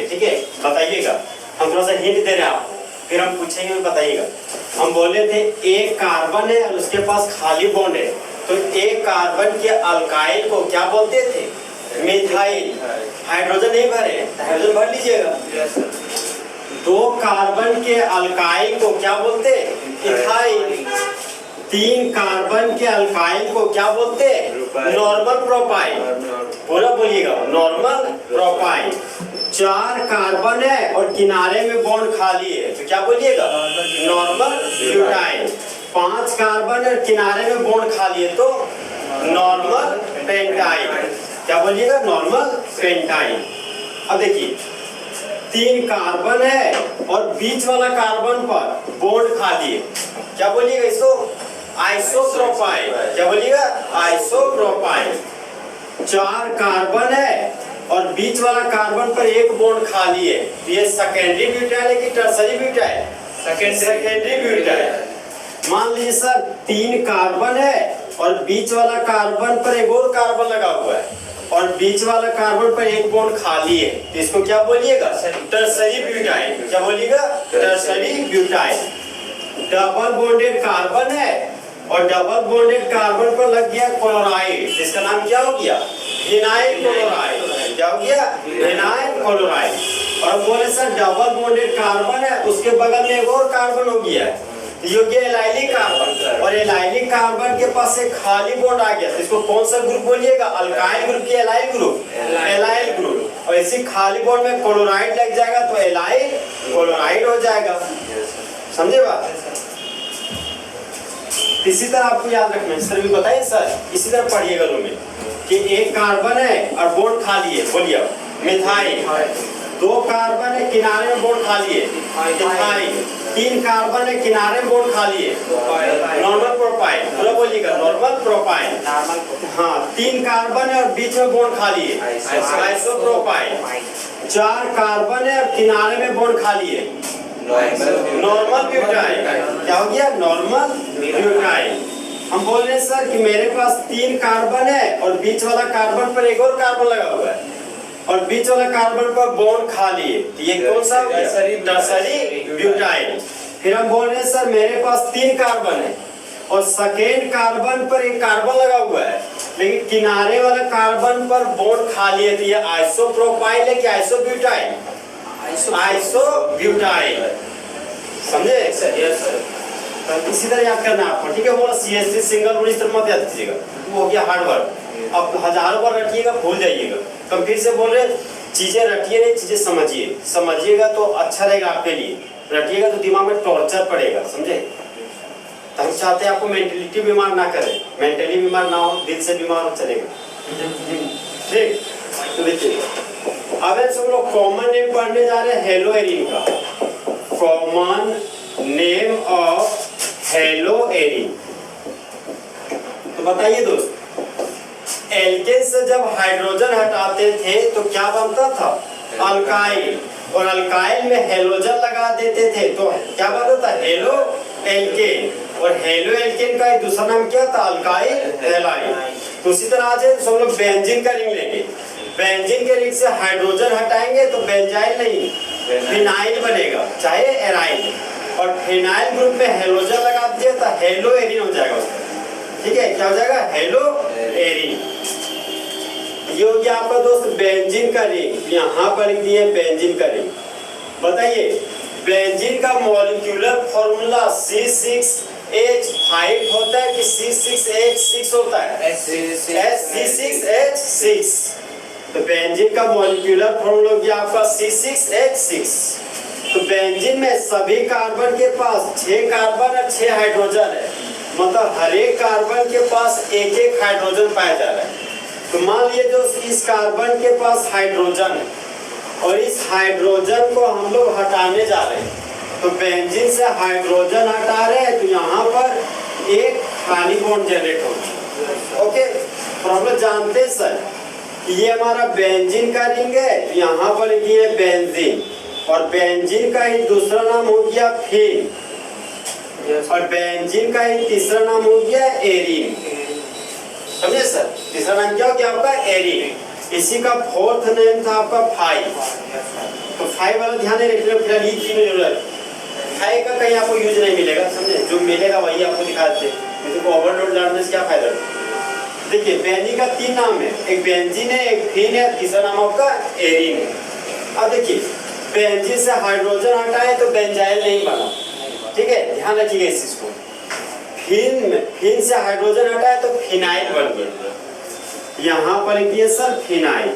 ठीक है, बताइएगा। हम थोड़ा सा हिंट दे रहे हैं आपको, फिर हम पूछेंगे, बताइएगा। हम बोले थे एक कार्बन है और उसके पास खाली बॉन्ड है, तो एक कार्बन के अल्काइल को क्या बोलते थे? मिथाइल। हाइड्रोजन नहीं भरे, हाइड्रोजन भर लीजिएगा। दो कार्बन के अल्काइल को क्या बोलते? इथाइल। तीन कार्बन के अल्काइल को क्या बोलते? Normal propyl. पूरा बोलिएगा, नॉर्मल प्रोपाइल। चार कार्बन है और किनारे में बॉन्ड खाली है, तो क्या बोलिएगा? Normal butyl. पांच कार्बन है और किनारे में बॉन्ड खाली है, तो नॉर्मल पेंटाइल। क्या बोलिएगा? Normal pentyl. अब देखिए, तीन कार्बन है और बीच वाला कार्बन पर बॉन्ड खाली है, क्या बोलिएगा इसको? आइसोप्रोपाइल। क्या बोलिएगा? आइसोप्रोपाइल। चार कार्बन है और बीच वाला कार्बन पर एक बॉन्ड खाली है, तो ये सेकेंडरी ब्यूटाइल है कि टर्सरी ब्यूटाइल? Secondary butyl. मान लीजिए सर, तीन कार्बन है और बीच वाला कार्बन पर एक और कार्बन लगा हुआ है और बीच वाला कार्बन पर एक बॉन्ड खाली है, तो इसको क्या बोलिएगा? Tertiary butyl. क्या बोलिएगा? Tertiary butyl. Double bonded carbon है और डबल बॉन्डेड कार्बन पर लग गया क्लोराइड, इसका नाम क्या हो गया? Vinyl chloride. क्या हो गया? Vinyl chloride. और बोले सर डबल बॉन्डेड कार्बन है, उसके बगल में एक और कार्बन हो गया है, ये हो गया एलाइलिक कार्बन, और एलाइलिक कार्बन के पास एक खाली बॉन्ड आ गया, तो इसको कौन सा ग्रुप बोलिएगा? अल्काइल ग्रुप की एलाइल ग्रुप? Allyl group. और इसी खाली बॉन्ड में क्लोराइड लग जाएगा तो एलाइल क्लोराइड हो जाएगा। समझे बात? इसी तरह आपको याद रखना है, इस तरह भी बताइए सर, इसी तरह पढ़िएगा रूम में कि एक कार्बन है और बॉन्ड खाली है, बोलिए मिथाइल। दो कार्बन है, किनारे में बॉन्ड खाली है, इथाइल। तीन कार्बन है, किनारे में बॉन्ड खाली है, नॉर्मल प्रोपाइल। पूरा बोलिएगा, नॉर्मल प्रोपाइल। हाँ, तीन कार्बन है और बीच में बॉन्ड खाली है, आइसोप्रोपाइल। चार कार्बन है और किनारे में बॉन्ड खाली है, नॉर्मल ब्यूटाइल। क्या हो गया? Normal butyl. हम बोल रहे हैं सर कि मेरे पास तीन कार्बन है और बीच वाला कार्बन पर एक और कार्बन लगा हुआ है और बीच वाला कार्बन पर बॉन्ड खाली है, ये कौन सा? Tertiary butyl. फिर हम बोल रहे हैं सर मेरे पास तीन कार्बन है और सेकेंड कार्बन पर एक कार्बन लगा हुआ है, लेकिन किनारे वाला कार्बन पर बॉन्ड खाली है, तो ये आइसोप्रोपाइल है कि आइसोब्यूटाइल? आइसोब्यूटाइल। समझे? इसी तरह याद करना आपको, ठीक है? वो CH3 सिंगल बॉन्ड इस तरह मत याद कीजिएगा, वो हो गया हार्ड वर्क। अब हजारों बार रटिएगा, भूल जाइएगा। तो फिर से बोल रहे, चीजें रटिए नहीं, चीजें समझिए। समझिएगा तो अच्छा रहेगा आपके लिए, रटिएगा तो दिमाग में टॉर्चर पड़ेगा। समझे? तो हम चाहते हैं आपको मेंटलिटी बीमार ना करे, मेंटली बीमार ना हो, दिल से बीमार हो, चलेगा। ठीक? तो देखिए, अब हम लोग कॉमन नेम पढ़ने जा रहे हैं हेलो एरिन का। Common name of hello Erin. तो बताइए दोस्त, एल्केन से जब हाइड्रोजन हटाते थे तो क्या बनता था? अल्काइल। और अल्काइल में हेलोजन लगा देते थे तो क्या बनता था? Halo alkane. और हेलो एल्केन का एक दूसरा नाम क्या था? Alkyl halide. तो उसी तरह आज सब लोग बेंजीन का रिंग लेंगे। बेंजीन के रिंग से हाइड्रोजन हटाएंगे तो बेंजाइल नहीं, फिनाइल बनेगा, चाहे एराइल। और फिनाइल ग्रुप में हेलोजन लगा दिया तो हेलो एरिन हो जाएगा उसका। ठीक है? क्या हो जाएगा? Hello Erin. ये हो गया आपका दोस्त बेंजीन का रिंग। यहाँ पर लिख दिए बेंजीन का रिंग। बताइए, बेंजीन का मॉलिक्यूलर फॉर्मूला C6H5 होता है कि C6H6 होता है? C6H6। तो बेंजीन का मॉलिक्यूलर फॉर्मूला हो गया आपका C6H6। तो बेंजीन में सभी कार्बन के पास 6 कार्बन और 6 हाइड्रोजन है, मतलब हर एक कार्बन के पास एक एक हाइड्रोजन पाया जा रहा है। तो मान लीजिए जो इस कार्बन के पास हाइड्रोजन है और इस हाइड्रोजन को हम लोग हटाने जा रहे हैं, तो बेंजीन से हाइड्रोजन हटा रहे हैं तो यहाँ पर एक खाली बॉन्ड जनरेट होगी। ओके, प्रॉब्लम जानते हैं सर, ये हमारा बेंजीन का रिंग है, तो यहाँ पर ये बेंजीन, और बेंजीन का ही दूसरा नाम हो गया फिन, और बेंजीन का ही तीसरा नाम हो गया एरिन। समझे सर? तीसरा नाम क्या हो गया आपका? एरिन। इसी का फोर्थ नेम था आपका 5। तो फाइव वाला ध्यान नहीं रखना, फिलहाल ये तीनों जरूरत फाइव का कहीं आपको यूज नहीं मिलेगा, समझे? जो मिलेगा वही आपको दिखाते हैं, तो ओवरलोड डालने से क्या फायदा? देखिए बेंजीन का 3 नाम है, एक बेंजीन है, एक फिन है, तीसरा नाम आपका एरीन है। अब देखिए बेंजीन से हाइड्रोजन हटाए तो बेंजाइल नहीं बना, ठीक है, ध्यान रखिएगा इस चीज को। फिन से हाइड्रोजन हटाए तो फिनाइल बन गया, यहाँ पर लिखिए सर फिनाइल।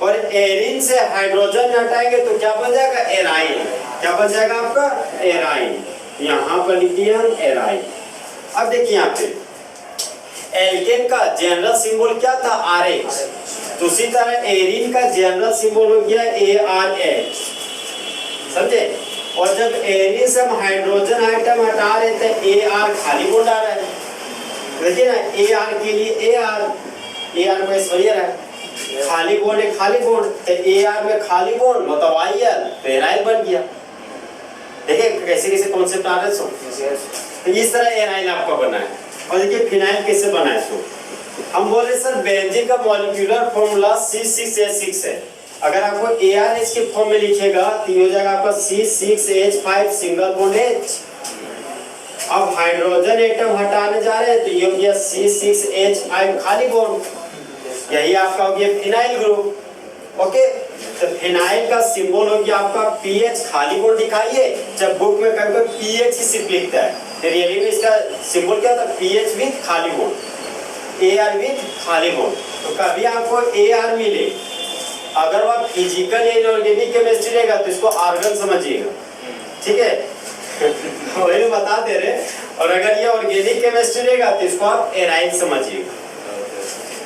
और एरिन से हाइड्रोजन हटाएंगे तो क्या बन जाएगा? एराइन। क्या बन जाएगा आपका? एराइन। यहाँ पर लिखिए हम एराइन। अब देखिए यहाँ पे एल्केन का जनरल सिंबल क्या था? RH। तो उसी तरह एरिन का जनरल सिंबल हो गया ARH, समझे? और जब एरिन से हम हाइड्रोजन आइटम हटा रहे थे AR खाली बॉन्ड आ रहा है, देखिए ना AR के लिए AR में स्फीयर है, खाली बॉन्ड है, खाली बॉन्ड, तो AR में खाली बॉन्ड मतलब IL तो एराइल बन गया। देखिए कैसे कैसे कॉन्सेप्ट आ रहे हैं। तो इस तरह एराइल आपका बना है। और देखिए फिनाइल कैसे बना है इसको हम बोल रहे सर बेंजीन का मॉलिक्यूलर फॉर्मूला C6H6 है। अगर आपको ARH के फॉर्म में लिखेगा तो ये हो जाएगा आपका C6H5 सिंगल बॉन्ड H। अब हाइड्रोजन एटम हटाने जा रहे हैं तो ये हो गया C6H5 खाली बॉन्ड, यही आपका हो गया फिनाइल ग्रुप। ओके, तो फिनाइल का सिंबल हो गया आपका PH खाली बॉन्ड दिखाइए। जब बुक में कभी PH ही सिर्फ लिखता है, रियली में इसका सिंबल क्या होता है? PH विद खाली बॉन्ड, AR विद खाली बॉन्ड। तो कभी आपको AR मिले, अगर वह फिजिकल या इनऑर्गेनिक केमिस्ट्री रहेगा तो इसको आर्गन समझिएगा, ठीक है वही बता दे रहे। और अगर ये ऑर्गेनिक केमिस्ट्री रहेगा तो इसको आप एराइल समझिएगा,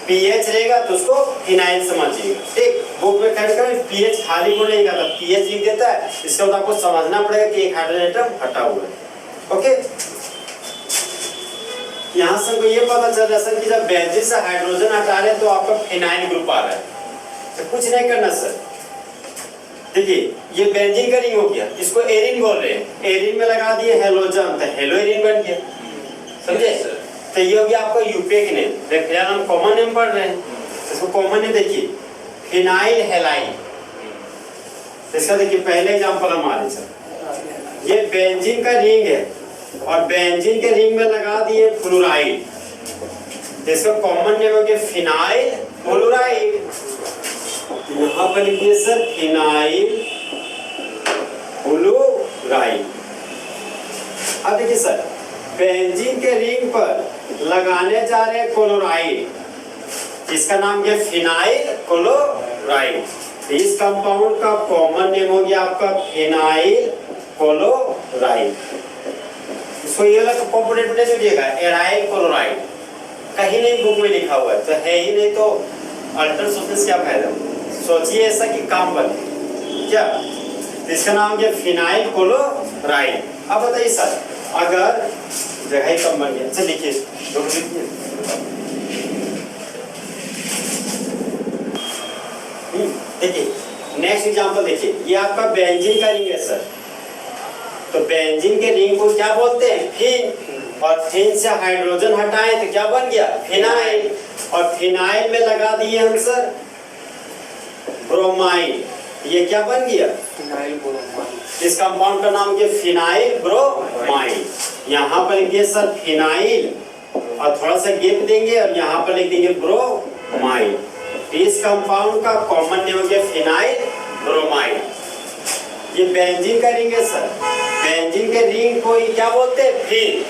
पीएच रहेगा तो उसको फिनाइल समझिएगा, ठीक। बुक में कहीं पीएच खाली को नहीं करता, पीएच लिख देता है, इसका मतलब आपको समझना पड़ेगा कि एक हाइड्रोजन एटम हटा हुआ है। ओके, यहाँ से हमको ये पता चल रहा है कि जब बेंजीन से हाइड्रोजन हटा रहे तो आपका फिनाइल ग्रुप आ रहा है, तो कुछ नहीं करना सर। देखिए ये बेंजीन का रिंग हो गया, इसको एरिन बोल रहे हैं, एरिन में लगा दिए हेलोजन तो हेलो एरिन बन गया, समझे। तो ये हो गया आपका यूपेक नेम। देखिए हम कॉमन नेम पढ़ रहे हैं, इसको कॉमन नेम देखिए फिनाइल हेलाइन। इसका देखिए पहले एग्जांपल हमारे सर, ये बेंजीन का रिंग है और बेंजीन के रिंग में लगा दिए फ्लोराइड, जिसका कॉमन नेम हो गया फिनाइल फ्लोराइड। यहाँ पर लिखिए सर फिनाइल फ्लोराइड। अब देखिए सर बेंजीन के रिंग पर लगाने जा रहे हैं क्लोराइड, जिसका नाम क्या फिनाइल क्लोराइड। इस कंपाउंड का कॉमन नेम हो गया आपका फिनाइल क्लोराइड। इसको ये वाला कंपोनेंट नहीं दीजिएगा एराइल क्लोराइड, कहीं नहीं बुक में लिखा हुआ है, तो है ही नहीं तो अल्टर सोचने क्या फायदा। सोचिए ऐसा कि काम बने क्या, इसका नाम क्या फिनाइल क्लोराइड। अब बताइए सर अगर जगह ही कम बन गया, अच्छा लिखिए देखिए नेक्स्ट एग्जांपल देखिए, ये आपका बेंजीन का रिंग है सर, तो बेंजीन के रिंग को क्या बोलते हैं फिन, और फिन से हाइड्रोजन हटाएं तो क्या बन गया फिनाइल, और फिनाइल में लगा दिए हम सर ब्रोमाइड, ये क्या बन गया फिनाइल ब्रोमाइड। इस कंपाउंड का नाम क्या फिनाइल ब्रोमाइड। यहाँ पर लिखिए सर फिनाइल और थोड़ा सा गैप देंगे और यहाँ पर लिख देंगे ब्रोमाइड। इस कंपाउंड का कॉमन नेम हो गया फिनाइल ब्रोमाइड। ये बेंजीन का रिंग है सर, बेंजीन के रिंग को क्या बोलते हैं फिन,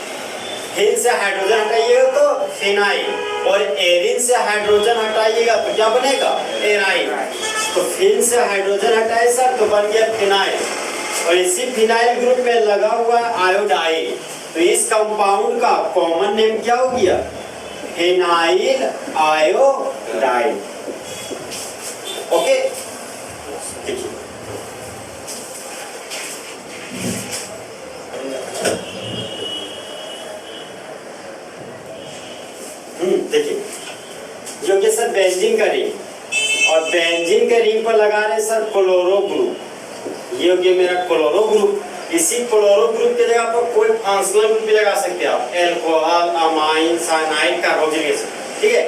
फिन से हाइड्रोजन हटाइएगा तो फिनाइल, और एरिन से हाइड्रोजन हटाइएगा तो क्या बनेगा एराइल। तो फिन से हाइड्रोजन हटाए सर तो बन गया फिनाइल, और इसी फिनाइल ग्रुप में लगा हुआ आयोडाइन, तो इस कंपाउंड का कॉमन नेम क्या हो गया फिनाइल आयोडाइन। ओके देखिए देखिए जो कि सर बेंजीन का रिंग, और बेंजीन के रिंग पर लगा रहे सर क्लोरो ग्रुप, ये हो गया मेरा क्लोरो ग्रुप। इसी क्लोरो ग्रुप की जगह पर कोई फंक्शनल ग्रुप भी लगा सकते हैं आप, alcohol, amine, cyanide, carboxylic acid, ठीक है।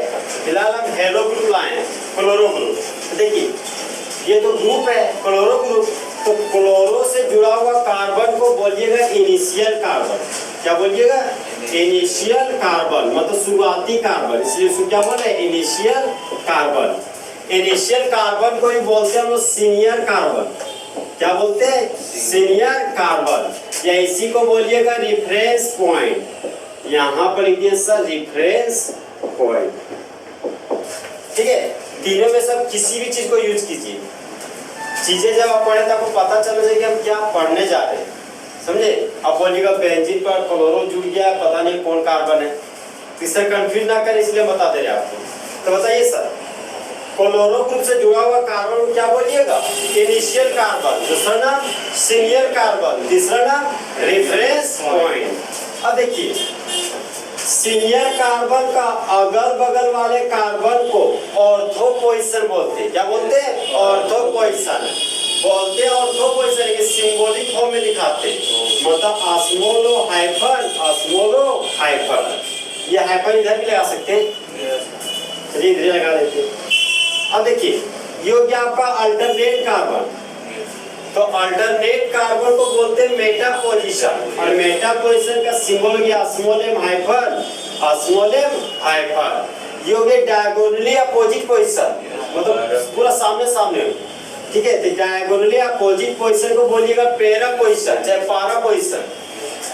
फिलहाल हम हेलो ग्रुप लाए हैं क्लोरो ग्रुप। देखिए ये तो ग्रुप है क्लोरो ग्रुप, तो क्लोरो से जुड़ा हुआ कार्बन को बोलिएगा इनिशियल कार्बन। क्या बोलिएगा? इनिशियल कार्बन, मतलब शुरुआती कार्बन, इसलिए उसको क्या बोल रहे हैं? Initial carbon. इनिशियल कार्बन को ही बोलते हैं हम लोग सीनियर कार्बन। क्या बोलते हैं? सीनियर कार्बन, या इसी को बोलिएगा रिफरेंस पॉइंट। यहाँ पर लिखिए सर रिफरेंस पॉइंट। ठीक है, तीनों में सब किसी भी चीज को यूज कीजिए। चीजें जब आप पढ़े तो आपको पता चल जाए कि हम क्या पढ़ने जा रहे हैं, समझे? अब बोलिएगा बेंजीन पर क्लोरो जुड़ गया, पता नहीं कौन कार्बन है, इससे कंफ्यूज ना करें, इसलिए बता दे रहे आपको। तो बताइए सर, क्लोरो ग्रुप से जुड़ा हुआ कार्बन को क्या बोलिएगा? Initial carbon. दूसरा नाम सीनियर कार्बन, तीसरा नाम रिफरेंस पॉइंट। अब देखिए, सीनियर कार्बन का अगल बगल वाले कार्बन को ऑर्थो पोजीशन बोलते हैं। क्या बोलते हैं? ऑर्थो पोजीशन बोलते हैं। ऑर्थो पोजीशन ये सिंबॉलिक फॉर्म में दिखाते, मतलब ऑस्मोलो हाइफन। ये हाइफन इधर भी लगा सकते हैं, चलिए इधर लगा देते हैं। अब देखिए, ये हो गया आपका अल्टरनेट कार्बन। तो अल्टरनेट कार्बन को बोलते हैं मेटा पोजीशन, और मेटा पोजीशन का सिंबल हो गया ऑस्मोलेम हाइफन, ऑस्मोलेम हाइफन। ये हो गया डायगोनली अपोजिट पोजीशन, मतलब पूरा सामने सामने। ठीक है, तो डायगोनली अपोजिट पोजीशन को बोलिएगा पैरा पोजीशन, चाहे पारा पोजीशन,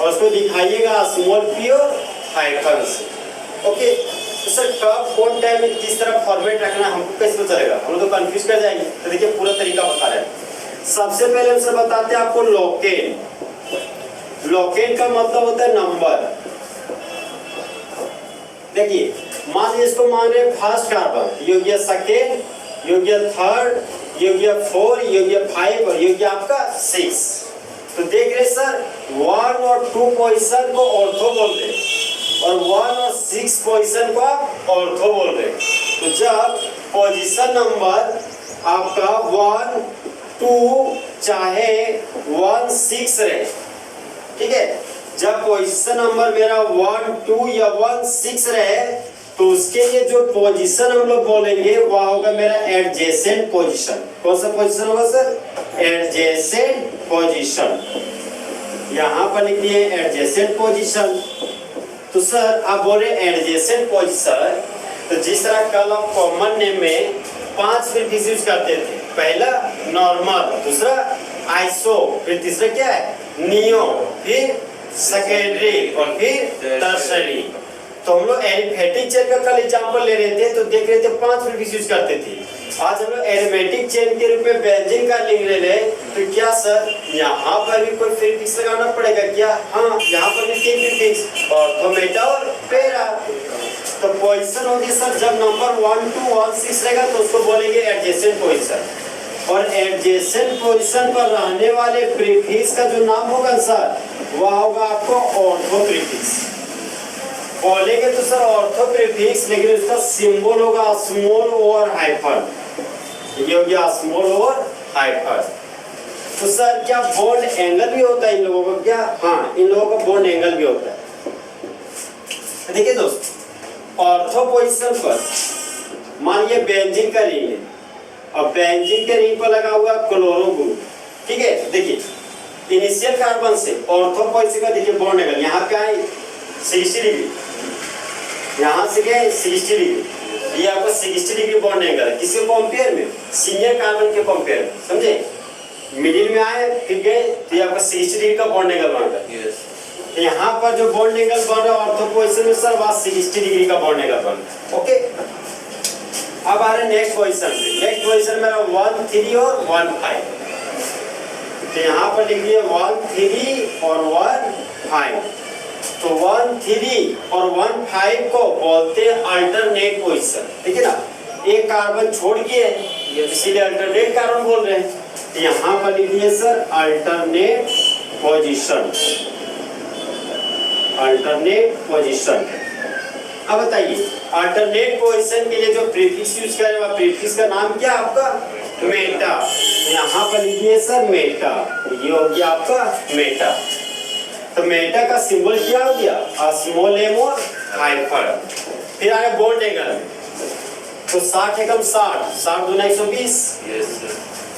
और उसको दिखाइएगा स्मॉल पी और हाइफन से। ओके, तो सर कब कौन टाइम में किस तरह फॉर्मेट रखना हमको कैसे चलेगा? हम लोग तो कंफ्यूज कर जाएंगे। तो देखिए पूरा तरीका बता रहे हैं। सबसे पहले हम सर बताते हैं आपको लोकेन। लोकेन का मतलब होता है नंबर। देखिए, मान लीजिए इसको मान रहे फर्स्ट कार्बन, ये हो गया सेकेंड, ये हो गया थर्ड, ये हो गया 4, ये हो गया 5 और ये हो गया आपका 6। तो देख रहे सर, 1 और 2 पोजीशन को ऑर्थो बोल रहे, और 1 और 6 पोजीशन को आप ऑर्थो बोल रहे। तो जब पोजीशन नंबर आपका 1, 2 चाहे 1, 6 रहे, ठीक है, जब पोजीशन नंबर मेरा 1, 2 या 1, 6 रहे, तो उसके लिए जो पोजीशन हम लोग बोलेंगे वह होगा मेरा एडजेसेंट पोजीशन। कौन सा पोजीशन होगा सर? Adjacent position. यहाँ पर लिख दिए एडजेसेंट पोजीशन। तो सर आप बोल रहे एडजेसेंट पोजीशन, तो जिस तरह कल आप कॉमन नेम में 5 प्रीफिक्स यूज करते थे, पहला नॉर्मल, दूसरा आइसो, फिर तीसरा क्या है? नियो, फिर सेकेंडरी और फिर टर्शरी। तो हम लोग एलिफेटिक चेन का कल एग्जांपल ले रहे थे, तो देख रहे थे 5 प्रीफिक्स यूज करते थे। आज हम लोग एरोमेटिक चेन के रूप में बेंजीन का लिंक ले रहे, तो क्या सर यहाँ पर भी कोई प्रीफिक्स लगाना पड़ेगा क्या? हाँ, यहाँ पर भी 3 प्रीफिक्स, ऑर्थो, मेटा और पैरा। तो पोजीशन होगी सर, जब नंबर 1, 2, 1, 6 रहेगा तो उसको बोलेंगे एडजेसेंट पोजीशन, और एडजेसेंट पोजीशन पर रहने वाले प्रीफिक्स का जो नाम होगा सर, वह होगा आपको ऑर्थो प्रीफिक्स। बोलेंगे तो सर ऑर्थो प्रीफिक्स, लेकिन उसका सिंबल होगा स्मॉल और हाइफन। ये हो गया स्मॉल और हाइफन। तो सर क्या बॉन्ड एंगल भी होता है इन लोगों का? क्या? हाँ, इन लोगों का बॉन्ड एंगल भी होता है। देखिए दोस्त, ऑर्थो पोजीशन पर मानिए बेंजीन का रिंग है, और बेंजीन के रिंग पर लगा हुआ क्लोरो ग्रुप। ठीक है, देखिए इनिशियल कार्बन से ऑर्थो पोजीशन का देखिए बॉन्ड एंगल यहाँ पे आए 60 डिग्री, यहाँ से गए 60 डिग्री, ये आपका 60 डिग्री बॉन्ड एंगल है। किसके कंपेयर में? सीनियर कार्बन के कंपेयर में, समझे? मिडिल में आए फिर गए, तो ये आपका 60 डिग्री का बॉन्ड एंगल बन रहा है। तो यहाँ पर जो बॉन्ड एंगल बन रहा है ऑर्थो पोजीशन में सर, वहाँ 60 डिग्री का बॉन्ड एंगल बन रहा है। ओके, अब आ रहे नेक्स्ट पोजीशन पे। नेक्स्ट पोजीशन मेरा 1, 3 और 1, 5। तो यहाँ पर लिख दिए 1, 3 और 1, 5। तो 1, 3 और 1, 5 को बोलते हैं अल्टरनेट पोजीशन। ठीक है ना, एक कार्बन छोड़ के इसीलिए अल्टरनेट कार्बन बोल रहे हैं। तो यहाँ पर लिख दिए sir alternate position, alternate position. अब बताइए, अल्टरनेट पोजीशन के लिए जो प्रीफिक्स यूज करें वह प्रीफिक्स का नाम क्या आपका? मेटा। यहाँ पर लिखिए सर मेटा, ये हो गया आपका मेटा। तो मेटा का सिंबल क्या हो गया? स्मॉल एम और हाइफन। फिर आया बॉन्ड एंगल, तो 60 एकम 60, 60 दूना 120,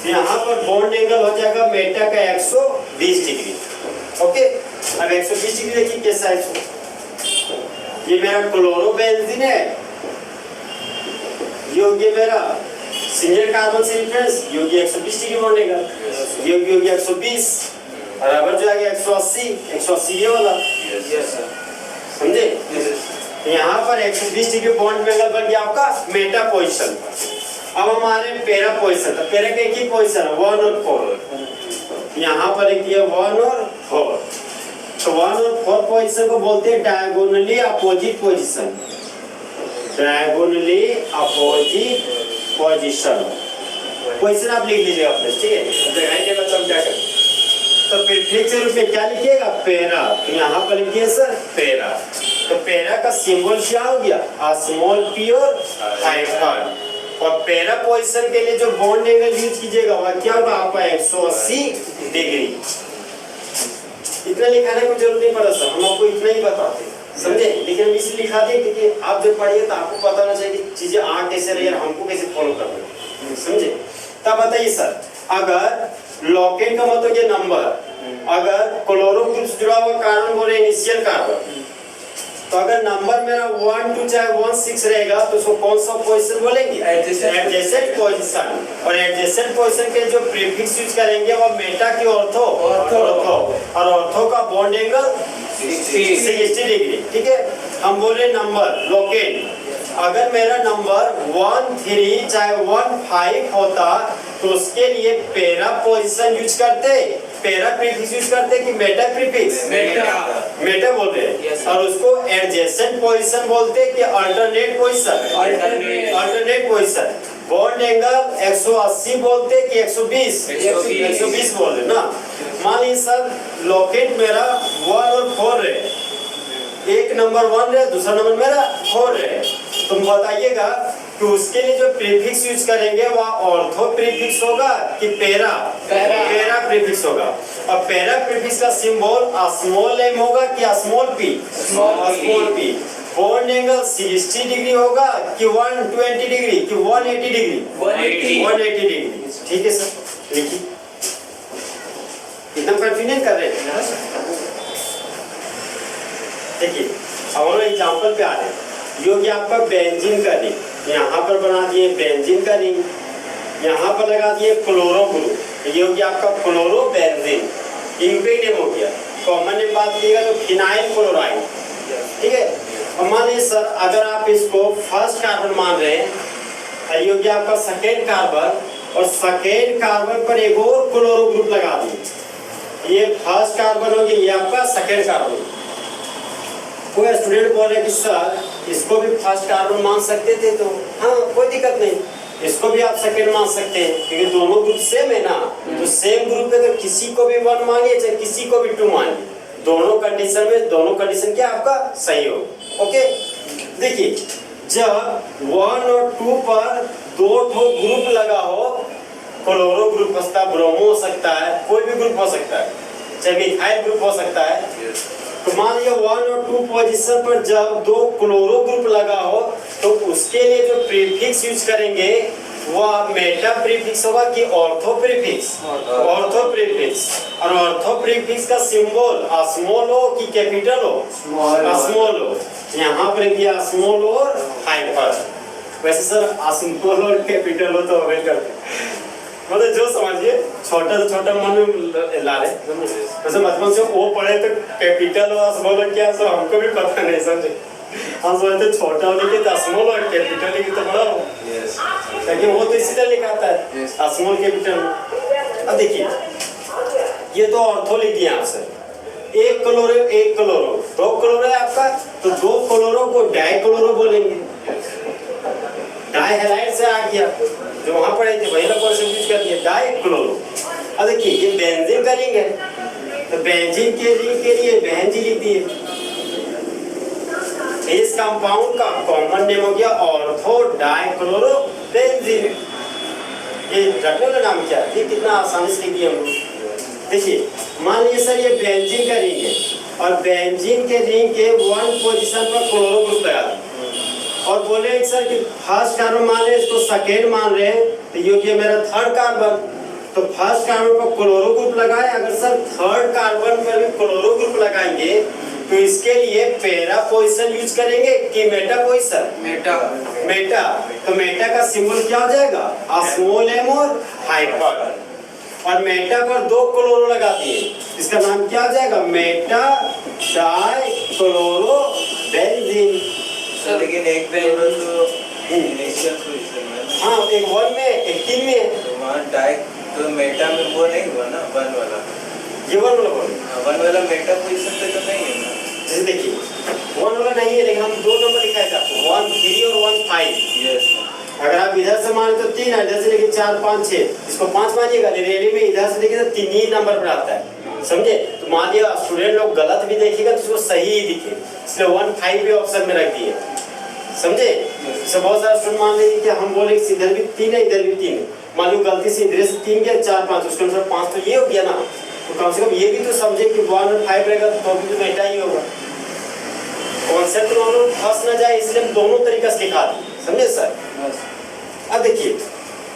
यहाँ पर बॉन्ड एंगल हो जाएगा मेटा का 120 डिग्री। ओके, अब 120 डिग्री देखिए कैसा है। ये मेरा क्लोरोबेंजीन है, ये हो गया मेरा सिंगल कार्बन से रिफरेंस, ये हो गया 120 डिग्री बॉन्ड एंगल, ये हो गया 120 और रबर जो आ गया 180 ये वाला, समझे। यहाँ पर 120 डिग्री बॉन्ड एंगल बन गया आपका मेटा पोजीशन पर। अब हमारे पैरा पोजीशन, तो पैरा का एक ही पोजीशन है 1 और 4, यहाँ पर एक दिया 1 और 4, तो 1 और 4 पोजीशन को बोलते हैं diagonally opposite position, diagonally opposite position. Position आप लिख लीजिएगा अपने, ठीक है। जगाएंगे बच्चा हम क्या करें, तो प्रीफिक्स के रूप में क्या लिखिएगा पैरा, तो यहाँ पर लिखिए सर पैरा। तो पैरा का सिंबल क्या हो गया स्मॉल पी और हाइफन, और पैरा पोजीशन के लिए जो बॉन्ड एंगल यूज कीजिएगा वह क्या होगा आपका 180 डिग्री। इतना लिखाने की जरूरत नहीं पड़ा सर, हम आपको इतना ही बताते समझे, लेकिन हम इसलिए लिखा दिए क्योंकि आप जब पढ़िए तो आपको पता होना चाहिए कि चीजें आ कैसे रही और हमको कैसे फॉलो करना, समझे। तब बताइए सर, अगर लॉकेट का मतलब ये नंबर, अगर क्लोरो ग्रुप जुड़ा हुआ कार्बन बोले इनिशियल कार्बन, तो अगर नंबर मेरा 1 2 चाहे 1 6 रहेगा तो उसको कौन सा पोजीशन बोलेंगे एडजेसेंट पोजीशन, और एडजेसेंट पोजीशन के जो प्रीफिक्स यूज करेंगे वो मेटा की ऑर्थो और ऑर्थो का बॉन्ड एंगल 60 डिग्री, ठीक है। हम बोले नंबर लोकेट, अगर मेरा नंबर 1 3 चाहे 1 5 होता तो उसके लिए पैरा पोजीशन यूज करते, पैरा प्रीफिक्स यूज करते कि मेटा प्रीफिक्स, मेटा बोलते हैं, और उसको एडजेसेंट पोजीशन बोलते कि alternate position, alternate position. Bond angle 180 बोलते कि 120 बोलते ना। मान लीजिए सर लॉकेट मेरा 1 और 4 है, एक नंबर 1 है, दूसरा नंबर मेरा 4 है, तुम बताइएगा कि उसके लिए जो प्रीफिक्स यूज करेंगे वह ऑर्थो प्रीफिक्स होगा कि पैरा प्रीफिक्स होगा, और पैरा प्रीफिक्स का सिंबल स्मॉल एम होगा कि small P, small P. Bond angle 60 degree होगा कि 120 डिग्री कि 180 डिग्री, 180 डिग्री, ठीक है सर। लिखिए, एकदम कंफ्यूजन कर रहे हैं। देखिए अब हम एग्जाम्पल पे आ रहे हैं, ये हो गया आपका बेंजीन का रिंग, यहाँ पर बना दिए बेंजीन का रिंग, यहाँ पर लगा दिए क्लोरो ग्रुप, ये हो गया आपका क्लोरो बेंजीन, इंग्लिश नेम हो गया। कॉमन नेम बात कीजिएगा तो फिनाइल क्लोराइड, ठीक है। और मान लीजिए सर अगर आप इसको फर्स्ट कार्बन मान रहे हैं, ये हो गया आपका सेकेंड कार्बन, और सेकेंड कार्बन पर एक और क्लोरो ग्रुप लगा दिए, ये फर्स्ट कार्बन हो गया, ये आपका सेकेंड कार्बन। कोई स्टूडेंट बोले कि सर इसको भी फर्स्ट कार्बन मान सकते थे, तो हाँ कोई दिक्कत नहीं, इसको भी आप सेकेंड मान सकते हैं क्योंकि दोनों ग्रुप सेम है ना, तो सेम ग्रुप है तो किसी को भी 1 मानिए चाहे किसी को भी 2 मानिए, दोनों कंडीशन में दोनों कंडीशन क्या आपका सही हो। ओके, देखिए जब 1 और 2 पर 2 ग्रुप लगा हो, क्लोरो ग्रुप हो सकता है, ब्रोमो हो सकता है, कोई भी ग्रुप हो सकता है, चाहे मिथाइल ग्रुप हो सकता है, तो मान लिया 1 और 2 पोजीशन पर जब 2 क्लोरो ग्रुप लगा हो तो उसके लिए जो प्रीफिक्स यूज करेंगे वह मेटा प्रीफिक्स होगा कि ऑर्थो प्रीफिक्स, ऑर्थो प्रीफिक्स। और ऑर्थो प्रीफिक्स का सिंबल स्मॉल हो कि कैपिटल हो, स्मॉल हो, यहाँ पर दिया स्मॉल और हाइपर। वैसे सर स्मॉल और कैपिटल हो तो अवेल करते, मतलब जो समझिए छोटा से छोटा मन में ला रहे, वैसे बचपन से वो पढ़े तो कैपिटल और स्मॉल और क्या, सब हमको भी पता नहीं, समझे। हम सोचते छोटा होने के तो स्मॉल और कैपिटल की तो बड़ा हो, लेकिन वो तो इसी तरह लिखा है स्मॉल कैपिटल। अब देखिए ये तो ऑर्थो लिख दिया आपसे, एक क्लोरो 2 क्लोरो है आपका, तो 2 क्लोरो को डाई क्लोरो बोलेंगे, डाई हैलाइड से आ गया, जो वहां पढ़े थे वही लोग यूज कर दिया डाई क्लोरो। अब देखिए ये बेंजीन का रिंग है, तो बेंजीन के रिंग के लिए बेंजीन लिख दिए, इस कंपाउंड का कॉमन नेम हो गया ऑर्थो डाइक्लोरो बेंजीन। ये रखने वाला नाम क्या है, कितना आसानी से लिख दिया हम। देखिए मान लीजिए सर ये बेंजीन का रिंग है, और बेंजीन के रिंग के 1 पोजीशन पर क्लोरो ग्रुप लगा दिया, और बोले सर कि फर्स्ट कार्बन मान रहे हैं, इसको सेकेंड मान रहे हैं, तो ये हो गया मेरा थर्ड कार्बन, तो फर्स्ट कार्बन पर क्लोरो ग्रुप लगाए, अगर सर थर्ड कार्बन पर भी क्लोरो ग्रुप लगाएंगे तो इसके लिए पैरा पोजीशन यूज करेंगे कि मेटा पोजीशन? मेटा। तो मेटा का सिंबल क्या हो जाएगा? स्मॉल एम और हाइपर। और मेटा पर दो क्लोरो लगा दिए, इसका नाम क्या हो जाएगा? Meta die chloro benzene. लेकिन एक क्लोरो तो इनिशियल पोजीशन में, हाँ, एक 1 में एक 3 में है। तो वहाँ डाई तो मेटा में वो नहीं हुआ ना 1 वाला, ये 1 वाला बोल, 1 वाला मेटा पोजीशन पे तो नहीं है ना। जैसे देखिए 1 वाला नहीं है, लेकिन हम 2 नंबर लिखा है आपको, 1 3 और 1 5। यस, अगर आप इधर से माने तो 3 है, इधर से लेके 4 5 6, इसको 5 मानिएगा। रेली में इधर से देखे तो 3 ही नंबर पर आता है, समझे? तो मान लिया स्टूडेंट लोग गलत भी देखेगा तो उसको सही ही दिखे, इसलिए 1 5 भी ऑप्शन में रख दिए, समझे? इससे बहुत सारा स्टूडेंट मान लीजिए कि हम बोले कि इधर भी 3 है इधर भी 3 है, मान लो गलती से इधर से 3 गया 4 5, उसके अनुसार 5 तो ये हो गया ना। तो कम से कम ये भी तो समझे कि 1 और 5 रहेगा तो भी तो बेटा ही होगा। कॉन्सेप्ट दोनों फंस ना जाए इसलिए हम दोनों तरीके से लिखा दिए, समझे सर? अब देखिए,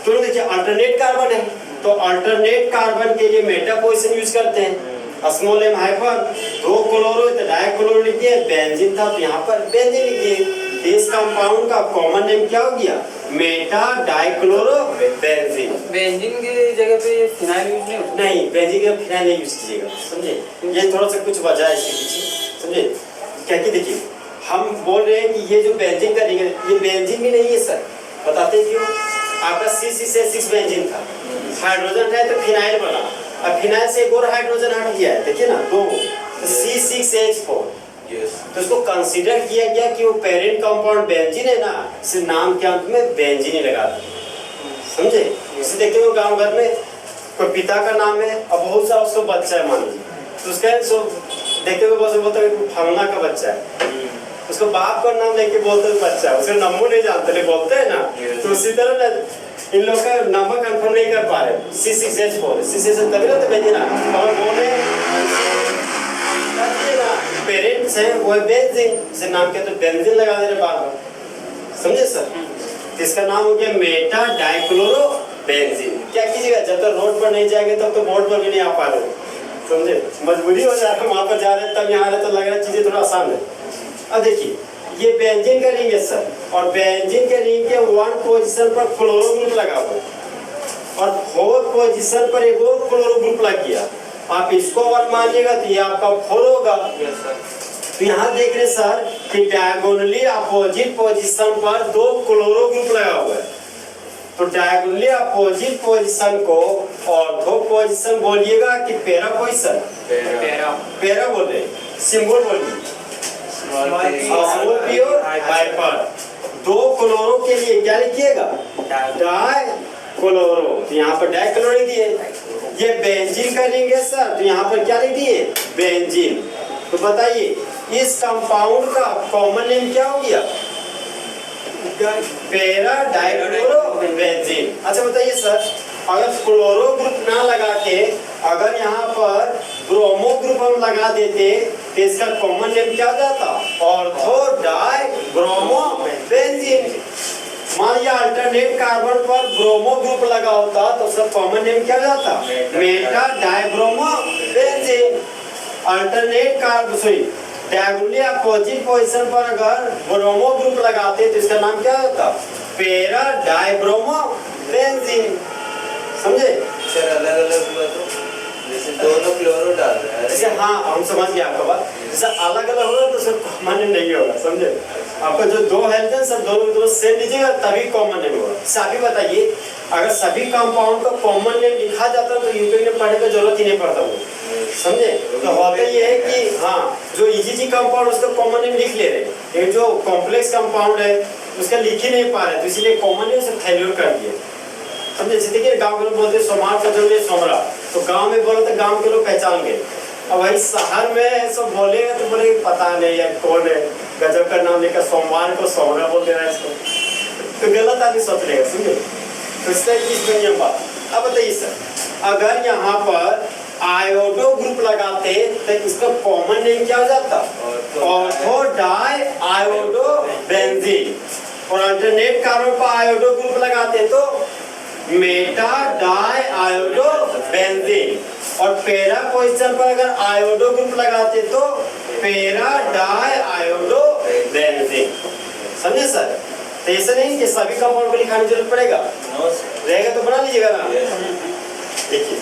तो देखिए अल्टरनेट कार्बन है, तो अल्टरनेट कार्बन के लिए मेटा पोजीशन यूज करते हैं, स्मॉल एम हाइपर, दो क्लोरो तो डाइक्लोरो लिखिए, बेंजीन था तो यहाँ पर बेंजीन लिखिए। इस कंपाउंड का कॉमन नेम क्या हो गया? Meta dichloro benzene. बेंजीन की जगह पे फिनाइल यूज नहीं होता? नहीं, बेंजीन की जगह फिनाइल नहीं यूज कीजिएगा, समझे? ये थोड़ा सा कुछ वजह है इसके पीछे, समझे? क्या कि देखिए हम बोल रहे हैं कि ये जो बेंजीन का रिंग है ये बेंजीन भी नहीं है सर, बताते क्यों? आपका C6H6 बेंजीन था, हाइड्रोजन है तो फिनाइल बना, अब फिनाइल से एक और हाइड्रोजन हट गया है, देखिए ना 2, तो C6H4। यस, तो इसको कंसीडर किया गया कि वो पेरेंट कंपाउंड बेंजीन है ना, इसे नाम के अंत में बेंजीन ही लगा दिया, समझे? इसे देखते हो गांव घर में कोई पिता का नाम है और बहुत सारा उसका बच्चा है मान लीजिए, तो उसका सो देखते हुए बहुत बोलता है फलना का बच्चा है, उसको बाप का नाम लेके बोलते हैं बच्चा है, उसका नंबर नहीं जानते नहीं बोलते हैं ना। तो उसी तरह ना इन लोग का नंबर कंफर्म नहीं कर पा रहे, C6H4 C6H तभी ना तो बेंजीन और बोले पेरेंट्स हैं वो बेंजीन, इसे नाम क्या तो बेंजीन लगा दे रहे बार-बार, समझे सर? इसका नाम हो गया मेटा डाइक्लोरो बेंजीन। क्या कीजिएगा, जब तक रोड पर नहीं जाएंगे तब तो बोर्ड पर भी नहीं आ पा रहे, समझे? मजबूरी हो जा रहा है, वहाँ पर जा रहे तब यहाँ आ रहे तो लग रहा है चीजें थोड़ा आसान है। अब देखिए ये बेंजीन का रिंग है सर, और बेंजीन के रिंग के 1 पोजीशन पर क्लोरो ग्रुप लगा हुआ और 4 पोजीशन पर एक और क्लोरो ग्रुप लग गया, आप इसको 1 मानिएगा तो ये आपका 4 होगा। तो यहाँ देख रहे सर कि डायगोनली अपोजिट पोजीशन पर 2 क्लोरो ग्रुप लगा हुआ है, तो डायगोनली अपोजिट पोजीशन को ऑर्थो पोजीशन बोलिएगा कि पैरा पोजीशन? पैरा बोल रहे, सिंबल बोलिए स्मॉल पी और हाइपर। 2 क्लोरो के लिए क्या लिखिएगा? डाई क्लोरो, तो यहाँ पर डाई क्लोरो लिख दिए। ये बेंजीन का रिंग है सर, तो यहाँ पर क्या लिख दिए? बेंजीन। तो बताइए इस कंपाउंड का कॉमन नेम क्या हो गया? Para dichloro benzene. अच्छा बताइए सर, अगर क्लोरो ग्रुप ना लगा के अगर यहाँ पर ब्रोमो ग्रुप हम लगा देते तो इसका कॉमन नेम क्या जाता? Ortho di bromo benzene. मान लिया अल्टरनेट कार्बन पर ब्रोमो ग्रुप लगा होता तो उसका कॉमन नेम क्या जाता? Meta die bromo benzene. Alternate carbon sorry diagonally opposite position पर अगर ब्रोमो ग्रुप लगाते तो इसका नाम क्या होता? पैरा डाई ब्रोमो बेंजीन, समझे? सर अलग अलग हुआ तो जैसे दोनों क्लोरो डाल रहे हैं, जैसे हाँ हम समझ गए आपका बात, जैसे अलग अलग होगा तो सर कॉमन नेम नहीं होगा, समझे? आपका जो 2 हेल्थ सब दोनों सेम लीजिएगा तभी कॉमन नेम होगा। सभी बताइए अगर सभी कंपाउंड का कॉमन नेम लिखा जाता तो यूपी में पढ़ने की जरूरत ही नहीं पड़ता वो, समझे? तो होता ये है कि हाँ जो इजी कंपाउंड उसका कॉमन नेम लिख ले रहे हैं, जो कॉम्प्लेक्स कंपाउंड है उसका लिख ही नहीं पा रहे, तो इसलिए कॉमन नेम से फेल्योर कर दिए, समझे? जैसे देखिए गाँव के लोग बोलते हैं सोमार का जरूरी सोमरा, तो गाँव में बोला तो गाँव के लोग पहचान गए। अब वही शहर में सब बोलेगा तो बोले पता नहीं है कौन है, गजब का नाम लेकर सोमवार को सोमरा बोल दे रहा है इसको, तो गलत आदमी सोच लेगा, समझे? तो इसमें नियम बात। अब बताइए सर अगर यहाँ पर आयोडो ग्रुप लगाते तो इसका कॉमन नेम क्या हो जाता? Ortho di iodo benzene. और अल्टरनेट कार्बन पर आयोडो ग्रुप लगाते तो मेटा डाई आयोडो बेंजीन, और पैरा पोजीशन पर अगर आयोडो ग्रुप लगाते तो पैरा डाई आयोडो बेंजीन। समझे सर? तो ऐसा नहीं कि सभी कंपाउंड को लिखाने की जरूरत पड़ेगा, रहेगा तो बना लीजिएगा ना। देखिए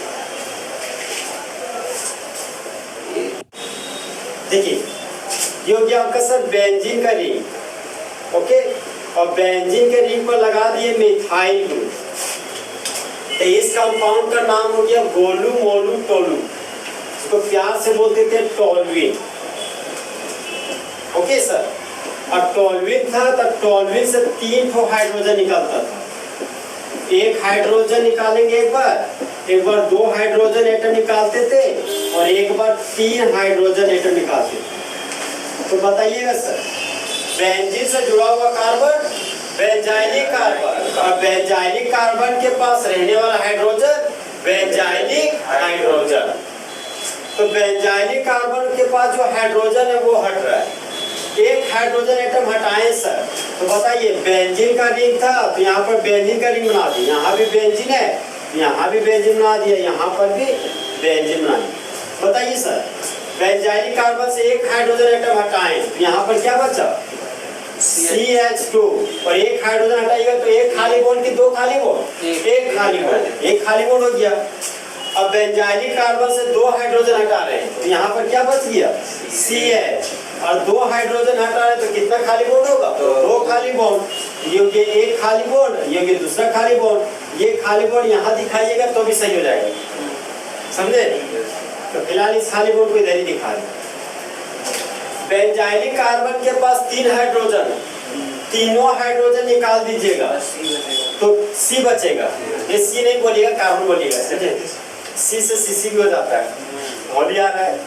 देखिए ये हो गया आपका सर बेंजीन का रिंग, ओके, और बेंजीन के रिंग पर लगा दिए मिथाइल ग्रुप। तो इस कंपाउंड का नाम हो गया गोलू मोलू टोलू, इसको प्यार से बोलते थे टोलुइन, ओके सर। और टोलुइन था तो टोलुइन से 3 ठो हाइड्रोजन निकलता था। एक हाइड्रोजन निकालेंगे एक बार 2 हाइड्रोजन एटम निकालते थे, और एक बार 3 हाइड्रोजन एटम निकालते थे। तो बताइएगा सर, बेंजीन से जुड़ा हुआ कार्बन बेंजाइलिक कार्बन, और बेंजाइलिक कार्बन के पास रहने वाला हाइड्रोजन बेंजाइलिक हाइड्रोजन। तो बेंजाइलिक कार्बन के पास जो हाइड्रोजन है वो हट रहा है, एक हाइड्रोजन एटम हटाएं सर। तो बताइए बेंजीन का रिंग था तो यहाँ पर बेंजीन का रिंग बना दिया, यहाँ भी बेंजीन है, यहाँ भी बेंजीन बना दिया, यहाँ पर भी बेंजीन बना दिया। बताइए सर, बेंजाइलिक कार्बन से एक हाइड्रोजन एटम हटाएं तो यहाँ पर क्या बचा? CH2, और एक हाइड्रोजन हटाइएगा तो एक खाली बॉन्ड की 2 खाली बॉन्ड, एक खाली बॉन्ड, एक खाली बॉन्ड हो गया। अब बेंजाइलिक कार्बन से 2 हाइड्रोजन हटा रहे हैं तो यहाँ पर क्या बच गया? CH, और 2 हाइड्रोजन हटा रहे तो कितना खाली बॉन्ड होगा? 2 खाली बॉन्ड। ये एक खाली बॉन्ड, ये दूसरा खाली बॉन्ड, ये खाली बॉन्ड यहाँ दिखाइएगा तो भी सही हो जाएगा, समझे? तो फिलहाल इस खाली बॉन्ड को इधर ही दिखा रहे। बेंजाइलिक कार्बन के पास 3 हाइड्रोजन, तीनों हाइड्रोजन निकाल दीजिएगा तो C बचेगा। ये C नहीं बोलिएगा, कार्बन बोलिएगा, समझे? C से CC भी हो जाता है, होली आ रहा है।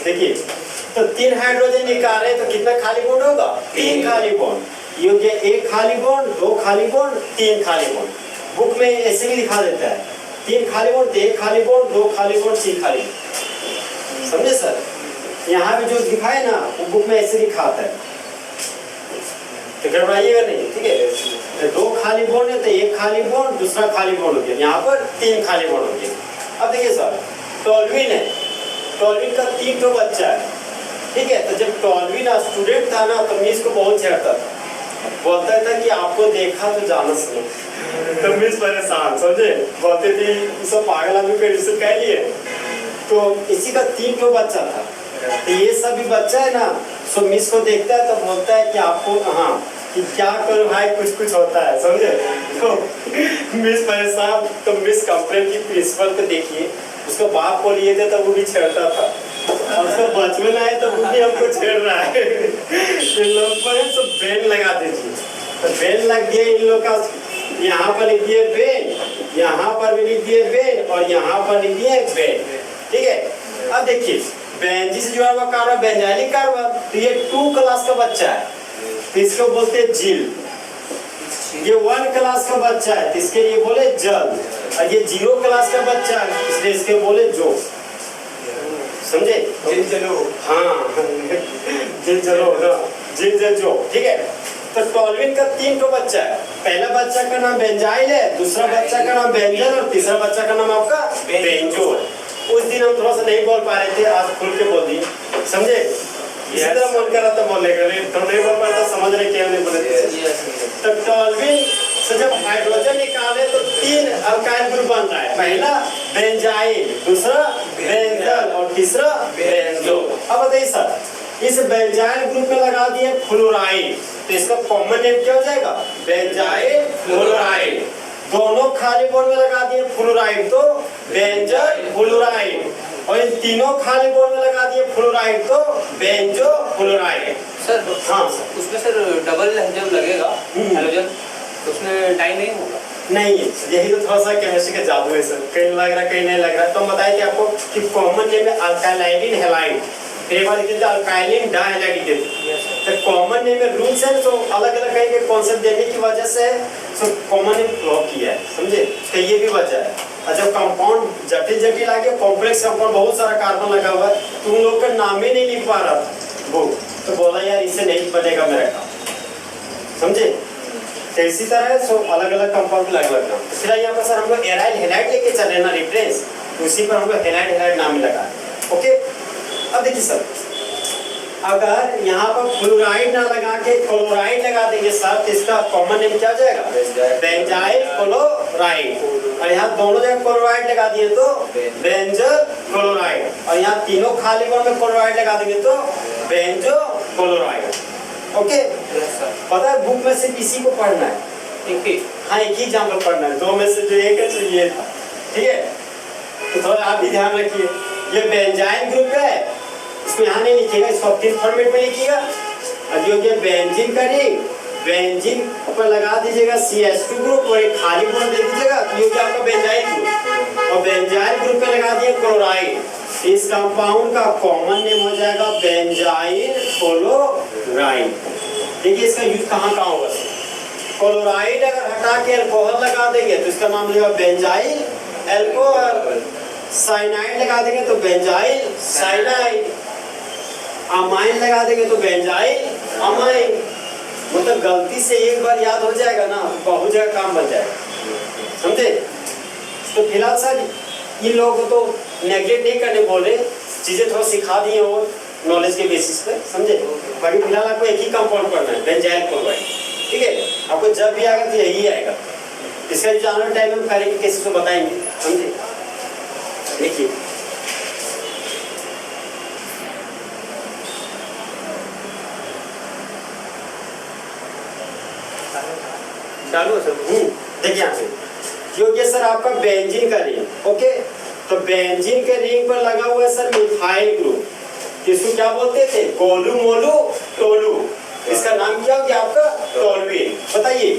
देखिए तो 3 हाइड्रोजन निकाल रहे तो कितना खाली बॉन्ड होगा? 3 खाली बॉन्ड। ये हो गया एक खाली बॉन्ड, 2 खाली बॉन्ड, 3 खाली बॉन्ड। बुक में ऐसे भी दिखा देता है 3 खाली बॉन्ड, 1 खाली बॉन्ड, 2 खाली बॉन्ड, 3 खाली, समझे सर? यहाँ भी जो दिखाए ना वो बुक में ऐसे दिखाता है, तो गड़बड़ाइएगा नहीं, ठीक है? 2 खाली बॉन्ड है तो 1 खाली बॉन्ड, दूसरा खाली बॉन्ड हो गया, यहाँ पर 3 खाली बॉन्ड हो गया। अब देखिए सर, टोलुइन है, टोलुइन का 3 ठो बच्चा है, ठीक है? तो जब टोलुइन स्टूडेंट था ना तो मिस को बहुत छेड़ता था, बोलता था कि आपको देखा तो जाना सुनो, तो मिस परेशान, समझे? बोलते थे सब पागल आदमी को रिश्वत कह लिए। तो इसी का 3 ठो बच्चा था, तो ये सभी बच्चा है ना, सो मिस को देखता है तो बोलता है कि आपको, हाँ, कि क्या करो भाई, कुछ कुछ होता है, समझे? तो मिस परेशान, तो मिस कंप्लेंट की प्रिंसिपल को, देखिए उसका बाप को लिए थे तो वो भी छेड़ता था, और उसका बचपन आए तो वो भी हमको छेड़ रहा है। इन लोग पर तो बैन लगा दीजिए, तो बैन लग गया इन लोग का। यहाँ पर लिख दिए बैन, यहाँ पर भी लिख दिए बैन, और यहाँ पर लिख दिए बैन, ठीक है? अब देखिए बेंजीन से जुड़ा हुआ कार्बन बेंजाइलिक कार्बन, तो ये 2 क्लास का बच्चा है तो इसको बोलते हैं जिल। ये 1 क्लास का बच्चा है तो इसके लिए बोले जल, और ये 0 क्लास का बच्चा है इसलिए इसके बोले जो, समझे? जिल चलो, हाँ जिल चलो ना, जिल जल जो, ठीक है? तो टोलुइन का 3 ठो बच्चा है, पहला बच्चा का नाम बेंजाइल है, दूसरा बच्चा का नाम बेंजल, और तीसरा बच्चा का नाम आपका बेंजोल। उस दिन हम थोड़ा सा नहीं बोल पा रहे थे, आज खुल के बोल दिए, समझे? इसी तरह मन कर रहा था बोलने का, तो नहीं बोल पा रहा था, समझ रहे क्या नहीं बोले थे। तो टोलुइन से जब हाइड्रोजन निकाले तो 3 अल्काइल ग्रुप बन रहा है, पहला बेंजाइल, दूसरा बेंजल, और तीसरा बेंजोल। अब बताइए सर, इस बेंजाइल ग्रुप में लगा दिए फ्लोराइड, तो इसका कॉमन नेम क्या हो जाएगा? Benzyl fluoride. दोनों खाली बॉन्ड में लगा दिए फ्लोराइड तो बेंजल फ्लोराइड, और इन तीनों खाली बॉन्ड में लगा दिए फ्लोराइड तो बेंजो फ्लोराइड। सर हाँ सर, उसमें सर डबल जब लगेगा हाइड्रोजन तो उसमें टाइम नहीं होगा? नहीं, यही तो थोड़ा सा केमिस्ट्री का जादू है सर, कहीं लग रहा कहीं नहीं लग रहा। तो हम बताए थे आपको कि कॉमन नेम है अल्काइलिन हैलाइड, फिर एक बार लिखते थे अल्काइलिन डाइहैलाइड लिखते थे। तो कॉमन नेम में रूल्स है तो अलग अलग कहीं के कॉन्सेप्ट देने की वजह से तो कॉमन नेम ड्रॉ किया है, समझे? तो ये भी वजह है। और जब कंपाउंड जटिल जटिल आ गया, कॉम्प्लेक्स कंपाउंड बहुत सारा कार्बन लगा हुआ है, तो उन लोग का नाम ही नहीं लिख पा रहा था वो, तो बोला यार इससे नहीं बनेगा मेरा काम, समझे? तो इसी तरह सो अलग अलग कंपाउंड अलग अलग नाम। फिर यहाँ पर सर हमको एराइल हेलाइड लेके चल रहे ना रेफरेंस, तो उसी पर हमको हेलाइड हेलाइड नाम लगा है। ओके, अब देखिए सर, अगर यहाँ पर फ्लोराइड ना लगा के क्लोराइड लगा देंगे सर, तो इसका कॉमन नेम क्या हो जाएगा? Benzyl chloride. और यहाँ दोनों जगह क्लोराइड लगा दिए तो बेंजो क्लोराइड, और यहाँ तीनों खाली वर्ड में क्लोराइड लगा देंगे तो बेंजो क्लोराइड। ओके, पता है बुक में से किसी को पढ़ना है? हाँ, एक ही एग्जाम्पल पढ़ना है, दो में से जो एक है तो ये था। ठीक है, तो थोड़ा आप भी ध्यान रखिए, ये बेंजाइल ग्रुप है, इसको यहाँ नहीं लिखिएगा, इसको ऑक्टेन फॉर्मेट में लिखिएगा। और जो ये बेंजीन का रिंग, बेंजीन पर लगा दीजिएगा CH2 ग्रुप और एक खाली बॉन्ड दे दीजिएगा, तो ये आपका बेंजाइल ग्रुप। और बेंजाइल ग्रुप पे लगा दिए क्लोराइड, इस कंपाउंड का कॉमन नेम हो जाएगा बेंजाइल क्लोराइड। देखिए इसका यूज कहाँ कहाँ होगा। क्लोराइड अगर हटा के अल्कोहल लगा देंगे तो इसका नाम लगेगा बेंजाइल अल्कोहल। साइनाइड लगा देंगे तो बेंजाइल साइनाइड। अमाइन लगा देंगे तो बेंजाइल अमाइन। मतलब गलती से एक बार याद हो जाएगा ना, बहुत जगह काम बन जाएगा, समझे। तो फिलहाल सर इन लोगों को तो नेगलेक्ट नहीं करने बोले, चीजें थोड़ा सिखा दिए और नॉलेज के बेसिस पे, समझे। बाकी फिलहाल आपको एक ही कंपाउंड पढ़ना है, बेंजाइल क्लोराइड। ठीक है, आपको जब भी आएगा तो यही आएगा। इसका जो आने टाइम में करेंगे कैसे तो बताएंगे, समझे। देखिए चालू सर। देखिए यहाँ पे क्योंकि सर आपका बेंजीन का रिंग, ओके, तो बेंजीन के रिंग पर लगा हुआ है सर मिथाइल ग्रुप। इसको क्या बोलते थे? गोलू मोलू टोलू। इसका नाम क्या हो गया आपका? टोलुइन। बताइए,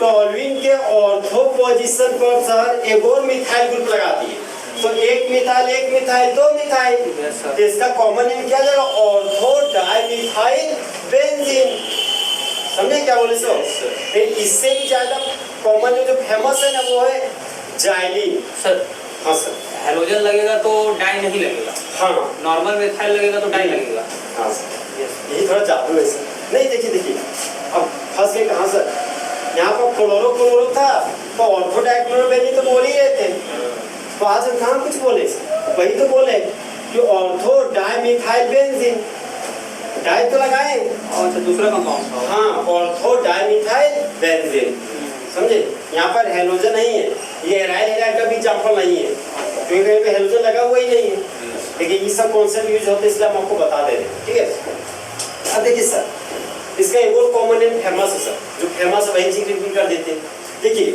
टोलुइन के ऑर्थो पोजीशन पर सर एक और मिथाइल ग्रुप लगा दिए, तो एक मिथाइल दो मिथाइल, तो इसका कॉमन नेम क्या जाएगा? Ortho dimethyl benzene. समझे क्या बोले सो? फिर इससे भी ज्यादा कॉमन जो फेमस है ना वो है जाइलिन सर। हाँ सर, हेलोजन लगेगा तो डाई नहीं लगेगा। हाँ, नॉर्मल मिथाइल लगेगा तो डाई लगेगा। हाँ सर, यही थोड़ा जादू है सर। नहीं देखिए अब फंस गए कहाँ सर? यहाँ पर क्लोरो था तो ऑर्थो डाइक्लोरोबेंजीन तो बोल ही रहे थे, तो आज हम कहाँ कुछ बोले? वही तो बोले कि ऑर्थो डाइमिथाइल बेंजीन। डाई तो लगाए और दूसरा कंपाउंड, हाँ, ऑर्थो डाइमिथाइल बेंजीन। समझे, यहाँ पर हेलोजन नहीं है, ये एराइल हेलाइड का भी एग्जांपल नहीं है, क्योंकि कहीं पे हेलोजन लगा हुआ ही नहीं है। लेकिन ये सब कॉन्सेप्ट यूज होते हैं, इसलिए हम आपको बता दे रहे हैं। ठीक है, अब देखिए सर, इसका एक और कॉमन नेम फेमस है सर, जो फेमस है वही चीज रिपीट कर देते हैं। देखिए,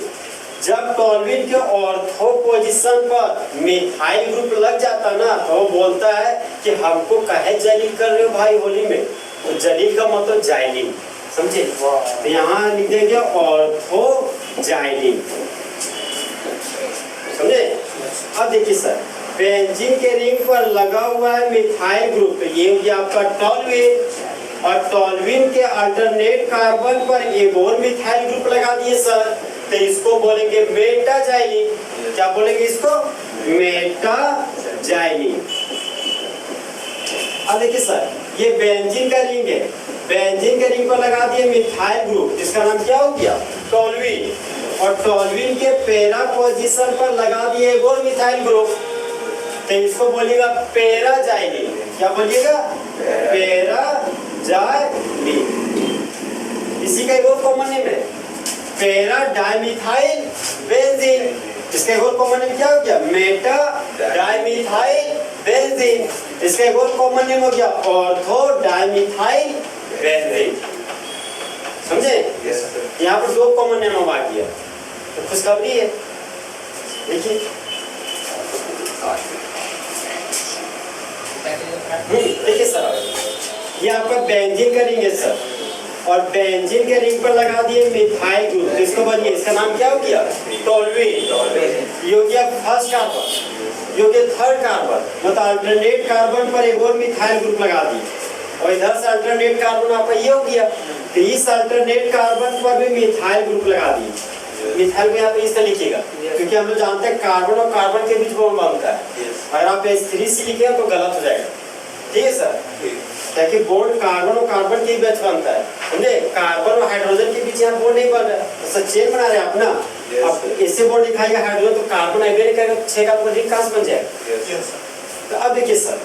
जब टोलुइन के ऑर्थो पोजीशन पर मिथाइल ग्रुप लग जाता ना, तो वो बोलता है कि हमको काहे जलील कर रहे हो भाई होली में, तो जलील का मतलब जाइलिन। समझे, तो यहाँ लिख देंगे ऑर्थो जाइलिन। समझे। अब देखिए सर, बेंजीन के रिंग पर लगा हुआ है मिथाइल ग्रुप, तो ये हो गया आपका टोलुइन, और टोलुइन के अल्टरनेट कार्बन पर एक और मिथाइल ग्रुप लगा दिए सर, तो इसको बोलेंगे मेटाजाइलिन। क्या बोलेंगे इसको? मेटाजाइलिन। अब देखिए सर, ये बेंजीन का रिंग है, बेंजीन के रिंग पर लगा दिए मिथाइल ग्रुप, जिसका नाम क्या हो गया? टोलुइन, और टोलुइन के पैरा पोजीशन पर लगा दिए एक और मिथाइल ग्रुप, तो इसको बोलिएगा पैराजाइलिन। क्या बोलिएगा? पैराजाइलिन। इसी का एक और कॉमन नेम है पैरा डाइमिथाइल बेंजीन। इसका एक और कॉमन नेम क्या हो गया? Meta dimethyl benzene. इसका एक और कॉमन नेम हो गया ऑर्थो डाइमिथाइल बेंजीन। समझे? यहाँ पर दो कॉमन नेम आ गया, तो खुशखबरी है। देखिए देखिए सर, ये आपका बेंजीन का रिंग है सर, और बेंजीन के रिंग पर लगा दिए मिथाइल ग्रुप, तो इसको बोलिए, इसका नाम क्या हो गया? टोलुइन। ये हो गया फर्स्ट कार्बन, ये हो गया थर्ड कार्बन, मतलब अल्टरनेट कार्बन पर एक और मिथाइल ग्रुप लगा दिए, और इधर से अल्टरनेट कार्बन आपका ये हो गया, तो इस अल्टरनेट कार्बन पर भी मिथाइल ग्रुप लगा दिए। मिथाइल को यहाँ पे इस तरह लिखिएगा, क्योंकि हम लोग जानते हैं कार्बन और कार्बन के बीच बॉन्ड बनता है, अगर आप H3C लिखे तो गलत हो जाएगा। ठीक है सर। ताकि बॉन्ड कार्बन और कार्बन के बीच बनता है, समझे? कार्बन और हाइड्रोजन के बीच यहाँ बॉन्ड नहीं बन रहा है, तो चेन बना रहे हैं आप ना। अब इससे बॉन्ड दिखाएगा हाइड्रोजन तो कार्बन आइबेरिक करेगा, 6 कार्बन रिंग कहाँ से बन जाएगा? तो अब देखिए सर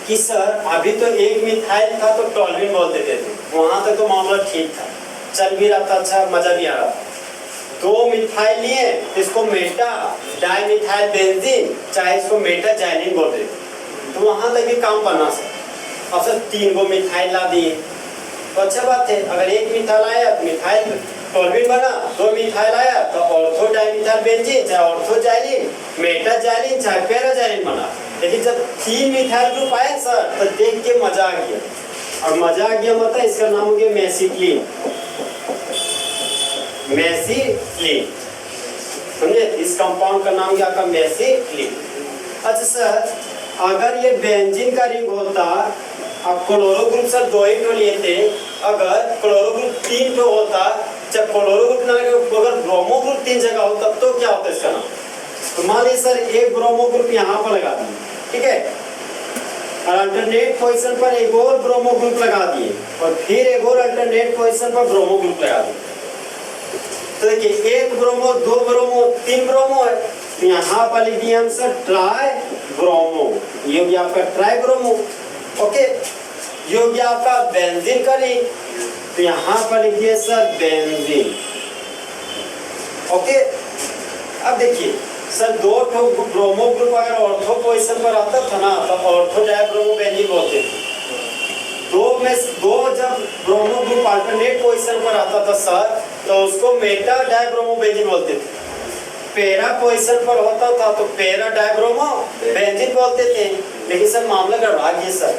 कि सर अभी तो एक मिथाइल था तो टॉल्यूइन बोल देते थे, वहां तक तो मामला ठीक था, चल भी रहा था, अच्छा मजा भी आ रहा था। 2 मिथाइल लिए तो इसको मेटा डाई मिथाइल बेंजीन, चाहे इसको मेटा जाइलिन बोलते थे, तो वहां तक भी काम बना सर। अब सर 3 गो मिथाइल ला दिए तो अच्छा बात है, अगर एक मिथाइल आया तो मिथाइल टॉल्यूइन बना, 2 मिथाइल आया तो ऑर्थो डाई मिथाइल बेंजीन, चाहे ऑर्थो जाइलिन, मेटा जाइलिन, चाहे पैरा जाइलिन बना। लेकिन जब 3 मिथाइल ग्रुप आए सर तो देख के मजा आ गया, और मजा आ गया मतलब इसका नाम हो गया मेसिक्लीन। मेसिक्लीन, समझे? इस कंपाउंड का नाम क्या आपका? मेसिक्लीन। अच्छा सर अगर ये बेंजीन का रिंग होता, अब क्लोरो ग्रुप सर 2 ही तो लिए थे, अगर क्लोरो ग्रुप 3 तो होता, जब क्लोरो ग्रुप ना लगे अगर ब्रोमो ग्रुप 3 जगह हो तब तो क्या होता इसका नाम? तो मान लीजिए सर एक ब्रोमो ग्रुप यहाँ पर लगा दिए, ठीक है, और अल्टरनेट पोजीशन पर एक और ब्रोमो ग्रुप लगा दिए, और फिर एक और अल्टरनेट पोजीशन पर ब्रोमो ग्रुप लगा दिए। तो देखिए 1 ब्रोमो, 2 ब्रोमो, 3 ब्रोमो है, तो यहाँ पर लिख दिए हम सर ट्राई ब्रोमो, ये हो गया आपका ट्राई ब्रोमो। ओके, ये हो गया आपका बेंजीन का रिंग, तो यहाँ पर लिख दिए सर बेंजीन। ओके, अब देखिए सर 2 ब्रोमो ग्रुप अगर ऑर्थो पोजीशन पर आता था ना तो ऑर्थो डायब्रोमो बेंजीन बोलते थे। 2 जब ब्रोमो ग्रुप अल्टरनेट पोजीशन पर आता था सर तो उसको मेटा डायब्रोमो बेंजीन बोलते थे। पैरा पोजीशन पर होता था तो पैरा डायब्रोमो बेंजीन बोलते थे। लेकिन सर मामला गड़बड़ा गया सर,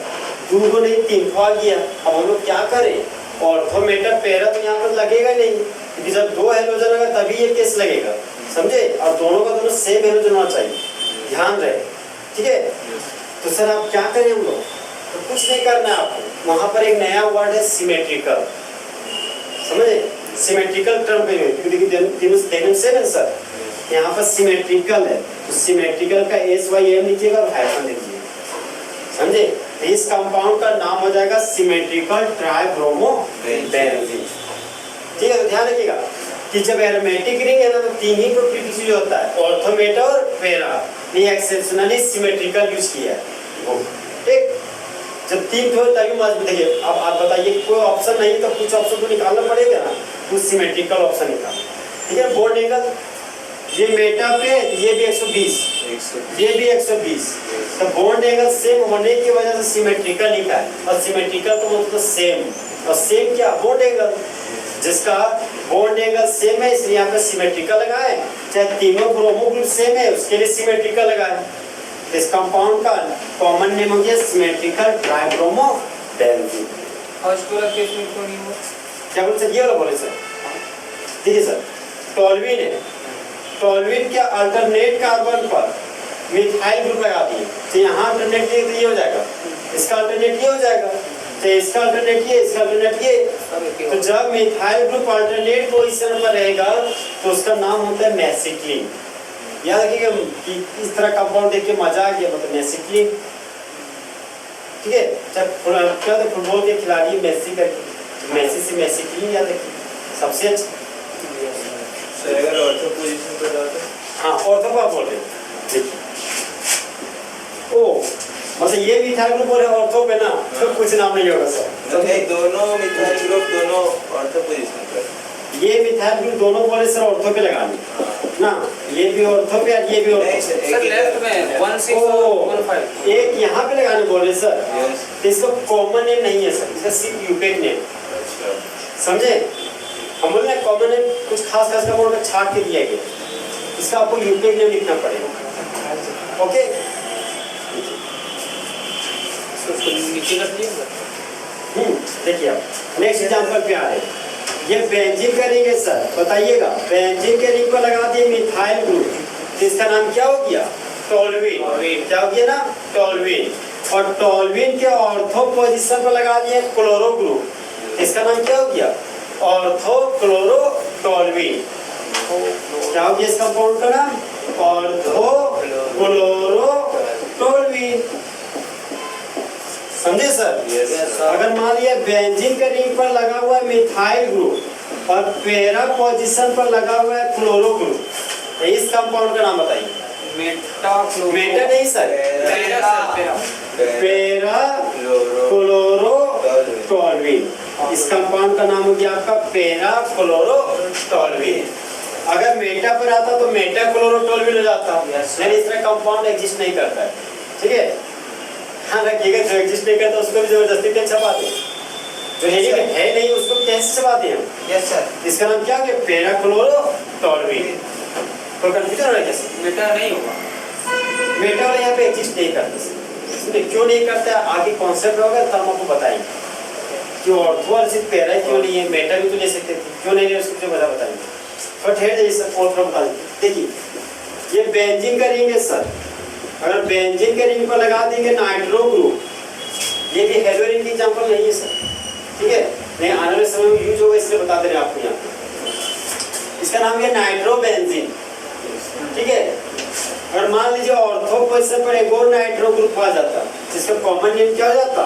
2 को नहीं 3 को आ गया। अब हम लोग क्या करें? ऑर्थो मेटा पैरा तो यहाँ पर लगेगा नहीं, क्योंकि जब 2 हेलोजन होगा तभी ये केस लगेगा, समझे? और दोनों का दोनों सेम हेलोजन होना चाहिए, ध्यान रहे, ठीक है? तो सर आप क्या करें हम लोग? तो कुछ नहीं करना है आपको, वहां पर एक नया वर्ड है सिमेट्रिकल, समझे? सिमेट्रिकल टर्म पे देखने से ना सर यहाँ पर सिमेट्रिकल है, तो सिमेट्रिकल का SYM लिखिएगा और हाइफन लिखिएगा, समझे? इस कंपाउंड का नाम हो जाएगा सिमेट्रिकल ट्राइब्रोमो बेंजीन, ठीक है? तो ध्यान रखिएगा कि जब एरोमेटिक रिंग है ना तो 3 ही प्रॉपर्टीज यूज होता है, ऑर्थो मेटा और पैरा, ये एक्सेप्शनली सिमेट्रिकल यूज किया है, ठीक? जब 3 हो तभी मजबूत है। अब आप बताइए कोई ऑप्शन नहीं तो कुछ ऑप्शन तो निकालना पड़ेगा ना, कुछ सिमेट्रिकल ऑप्शन निकाल, ठीक है? बॉन्ड एंगल ये मेटा पे ये भी 120, ये भी 120, तो बॉन्ड एंगल सेम होने की वजह से सिमेट्रिकल लिखा है, और सिमेट्रिकल तो मतलब सेम, और सेम क्या? बॉन्ड एंगल, जिसका बॉन्ड एंगल सेम है इसलिए यहाँ पे सिमेट्रिकल लगाए, चाहे तीनों ब्रोमो ग्रुप सेम है उसके लिए सिमेट्रिकल लगाए। इस कंपाउंड का कॉमन नेम हो गया सिमेट्रिकल ट्राइब्रोमो बेंजीन। फर्स्ट वाला केस में क्यों नहीं हुआ? क्या बोले सर? ये वाला बोले सर, देखिए सर टॉल्यूइन है, टॉल्यूइन के अल्टरनेट कार्बन पर मिथाइल ग्रुप लगा दिए, तो यहाँ अल्टरनेट ये तो ये हो जाएगा, इसका अल्टरनेट ये हो जाएगा, तो इसका अल्टरनेट ये, इसका अल्टरनेट ये। तो जब मिथाइल ग्रुप अल्टरनेट पोजीशन पर रहेगा तो उसका नाम होता है मेसिक्लीन। याद रखिएगा कि इस तरह कंपाउंड देख के मजा आ गया, मतलब मेसिक्लीन, ठीक है? जब क्या तो फुटबॉल के खिलाड़ी मेसी करके मेसी से मेसिक्लीन याद रखिए, सबसे अच्छा। सर अगर ऑर्थो पोजीशन पर जाओ तो? हाँ ऑर्थो पर बोल रहे देखिए, ओ मतलब ये मिथाइल ग्रुप बोले ऑर्थो पे ना तो कुछ नाम नहीं होगा सर, तो नहीं दोनों मिथाइल ग्रुप दोनों ऑर्थो पोजीशन पर, ये मिथाइल ग्रुप दोनों बोले सर ऑर्थो पे लगानी ना, ये भी ऑर्थो पे और ये भी ऑर्थो। सर लेफ्ट में 16 और 15 एक यहाँ पे लगाने बोले सर, तो इसका कॉमन नेम नहीं है सर, इसका सिर्फ यूपेक नेम, समझे? हम बोले ना कॉमन नेम कुछ खास खास का बोल में छाट के दिया गया, इसका आपको यूपेक नेम लिखना पड़ेगा। ओके, नीचे कर दिए। देखिए आप नेक्स्ट एग्जांपल पे आ रहे हैं, ये बेंजीन का रिंग है सर, बताइएगा बेंजीन के रिंग पर लगा दिए मिथाइल ग्रुप, जिसका नाम क्या हो गया? टॉल्यूइन। क्या हो गया ना? टॉल्यूइन। और टॉल्यूइन के ऑर्थो पोजीशन पर लगा दिए क्लोरो ग्रुप, इसका नाम क्या हो गया? Ortho chloro toluene. क्या हो गया इस कंपाउंड का नाम? ऑर्थो क्लोरो टॉल्यूइन, समझे समझे सर? Yes, sir. अगर मान लिया बेंजीन के रिंग पर लगा हुआ है मिथाइल ग्रुप और पैरा पोजीशन पर लगा हुआ है क्लोरो ग्रुप, तो इस कंपाउंड का नाम बताइए। मेटा क्लोरो मेटा नहीं सर, पैरा क्लोरो टॉल्विन। इस कंपाउंड का नाम हो गया आपका पैरा क्लोरो टॉल्विन। अगर मेटा पर आता तो मेटा क्लोरो टॉल्विन हो जाता, यानी इसमें कंपाउंड एग्जिस्ट नहीं करता है। ठीक है, हाँ रखिएगा, जो एग्जिस्ट नहीं करता उसको भी जबरदस्ती पे छपाते हैं, जो है नहीं उसको कैसे छपाते हैं? Yes, sir. इसका नाम क्या हो गया? Para chloro toluene. तो कंफ्यूजन हो रहा है कैसे? मेटा नहीं होगा, मेटा वाला यहाँ पे एग्जिस्ट नहीं करता। क्यों नहीं करता है आगे कॉन्सेप्ट होगा तो हम आपको बताएंगे। क्यों ऑर्थो सिर्फ पैरा क्यों नहीं है, मेटा भी तो ले सकते थे, क्यों नहीं ले उसको वजह बताएंगे। पर ठहर जाइए सर, ऑर्थो बता देंगे। देखिए ये बेंजीन का रिंग है सर, अगर बेंजीन के रिंग पर लगा देंगे नाइट्रो ग्रुप, ये भी हेलोरिन की एग्जांपल नहीं है सर। ठीक है, नहीं आने वाले समय में यूज होगा इसलिए बता दे रहे हैं आपको यहाँ पे। इसका नाम है नाइट्रो बेंजीन। ठीक है, अगर मान लीजिए ऑर्थो पोजीशन पर एक और नाइट्रो ग्रुप आ जाता, जिसका कॉमन नेम क्या हो जाता?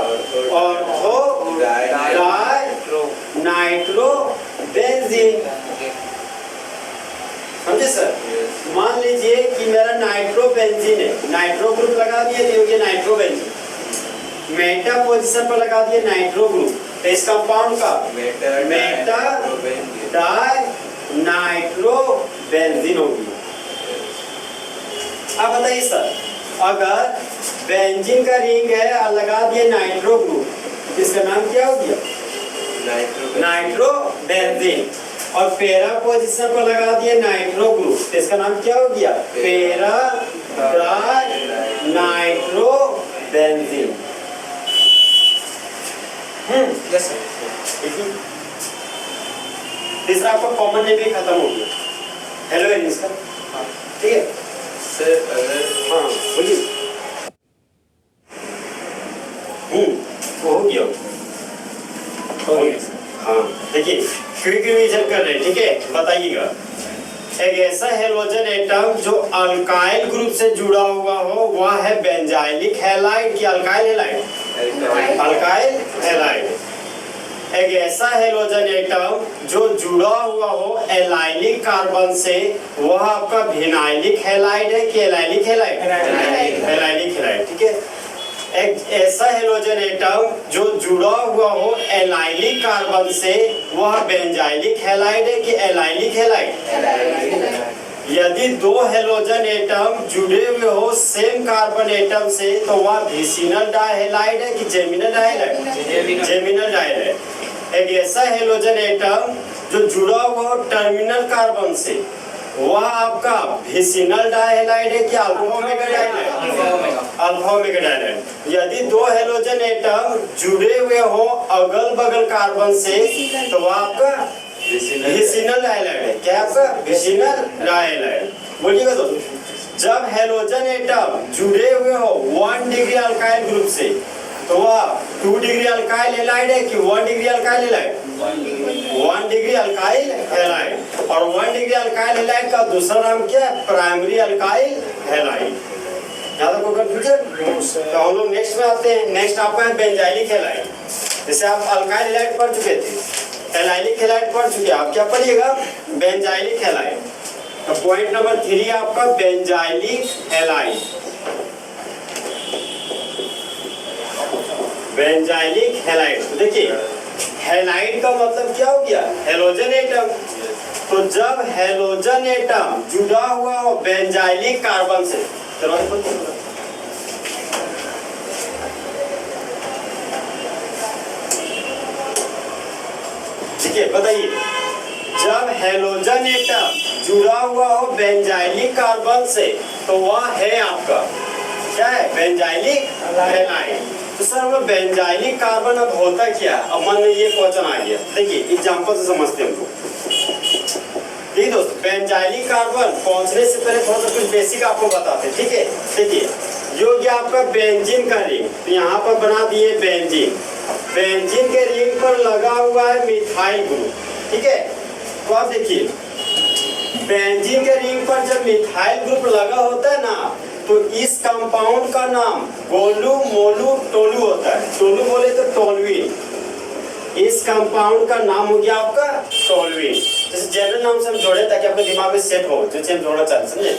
Ortho di nitro benzene. समझे सर? मान लीजिए कि मेरा नाइट्रो बेंजीन है, नाइट्रो ग्रुप लगा दिए तो ये नाइट्रो बेंजीन। मेटा पोजीशन पर लगा दिए नाइट्रो ग्रुप, तो इस कंपाउंड का मेटा डाई नाइट्रो बेंजीन होगी। अब बताइए सर, अगर बेंजीन का रिंग है और लगा दिए नाइट्रो ग्रुप, इसका नाम क्या हो गया? Nitro benzene. और पैरा पोजीशन पर लगा दिए नाइट्रो ग्रुप, इसका नाम क्या हो गया? Para dinitrobenzene. Yes, sir. तीसरा आपका कॉमन नेम भी खत्म हो गया, हेलोइन इसका। ठीक है Sir, अगर हाँ बोलिए। हो गया हाँ, देखिए क्विक रिवीजन कर रहे हैं। ठीक है, बताइएगा एक ऐसा हेलोजन एटम जो अल्काइल ग्रुप से जुड़ा हुआ हो वह है बेंजाइलिक हैलाइड की अल्काइल हैलाइड? Alkyl halide. एक ऐसा हेलोजन एटम जो जुड़ा हुआ हो एलाइलिक कार्बन से वह आपका विनाइलिक हैलाइड है कि एलाइलिक हैलाइड? Allylic halide. ठीक है, एक ऐसा हेलोजन एटम जो जुड़ा हुआ हो एलाइलिक कार्बन से वह बेंजाइलिक हैलाइड है कि एलाइलिक हैलाइड? यदि दो हेलोजन एटम जुड़े हुए हो सेम कार्बन एटम से तो वह विसिनल डाइहैलाइड है कि जेमिनल डाइहैलाइड? जेमिनल डाइहैलाइड। एक ऐसा हेलोजन एटम जो जुड़ा हुआ हो टर्मिनल कार्बन से वह आपका विसिनल डाइहैलाइड है कि alpha omega dihalide? Alpha omega dihalide. यदि दो हेलोजन एटम जुड़े हुए हो अगल बगल कार्बन से तो वह आपका विसिनल डाइहैलाइड है। क्या आपका? विसिनल डाइहैलाइड। बोलिएगा तो, जब हेलोजन एटम जुड़े हुए हो 1 डिग्री अल्काइल ग्रुप से तो वह 2 डिग्री अल्काइल हैलाइड है कि 1 degree alkyl halide? 1 degree alkyl halide. और 1 डिग्री अल्काइल हैलाइड का दूसरा नाम क्या है? Primary alkyl halide. यहाँ तक कंफ्यूजन? तो हम लोग नेक्स्ट में आते हैं। नेक्स्ट आपका है बेंजाइलिक हैलाइड। जैसे आप अल्काइल हैलाइड पढ़ चुके थे, एलाइलिक हैलाइड पढ़ चुके, आप क्या पढ़िएगा? Benzylic halide. तो पॉइंट नंबर 3 आपका बेंजाइलिक हैलाइड। बेंजाइलिक हैलाइड, देखिए हैलाइड का मतलब क्या हो गया? Halogen atom. तो जब हेलोजन एटम जुड़ा हुआ हो बेंजाइलिक कार्बन से, ठीक है बताइए, जब हेलोजन एटम जुड़ा हुआ हो बेंजाइलिक कार्बन से तो वह है आपका क्या है? Benzylic halide. तो सर हम बेंजाइलिक कार्बन अब होता क्या? अब मन में ये क्वेश्चन आ गया। देखिए एग्जांपल से समझते हैं हमको। ठीक दोस्तों, बेंजाइलिक कार्बन पहुंचने से पहले थोड़ा सा कुछ बेसिक आपको बताते हैं। ठीक है, देखिए जो कि आपका बेंजीन का रिंग, तो यहाँ पर बना दिए बेंजीन। बेंजीन के रिंग पर लगा हुआ है मिथाइल ग्रुप। ठीक है, तो आप देखिए बेंजीन के रिंग पर जब मिथाइल ग्रुप लगा होता है ना तो इस कंपाउंड का नाम गोलू मोलू टोलू होता है। टोलू बोले तो टोलुइन। इस कंपाउंड का नाम हो गया आपका टोलुइन। जैसे जनरल नाम से हम जोड़े ताकि आपके दिमाग में सेट हो, जो हम जोड़ना चाहते, समझे।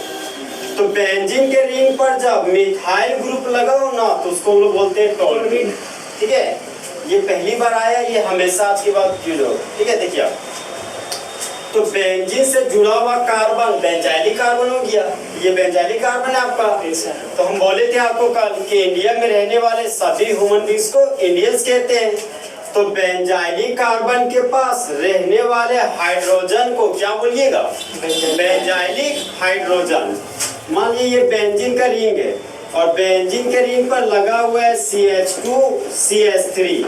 तो बेंजीन के रिंग पर जब मिथाइल ग्रुप लगा हो ना तो उसको हम लोग बोलते हैं टोलुइन। ठीक है, ये पहली बार आया, ये हमेशा आपकी बात यूज हो। ठीक है, देखिए आप, तो बेंजीन से जुड़ा हुआ कार्बन बेंजाइलिक कार्बन हो गया। ये बेंजाइलिक कार्बन है आपका। तो हम बोले थे आपको कल कि इंडिया में रहने वाले सभी ह्यूमन बींग्स को इंडियंस कहते हैं। तो बेंजाइलिक कार्बन के पास रहने वाले हाइड्रोजन को क्या बोलिएगा? Benzylic hydrogen. मान लीजिए ये बेंजीन का रिंग है और बेंजीन के रिंग पर लगा हुआ है CH2 CH3।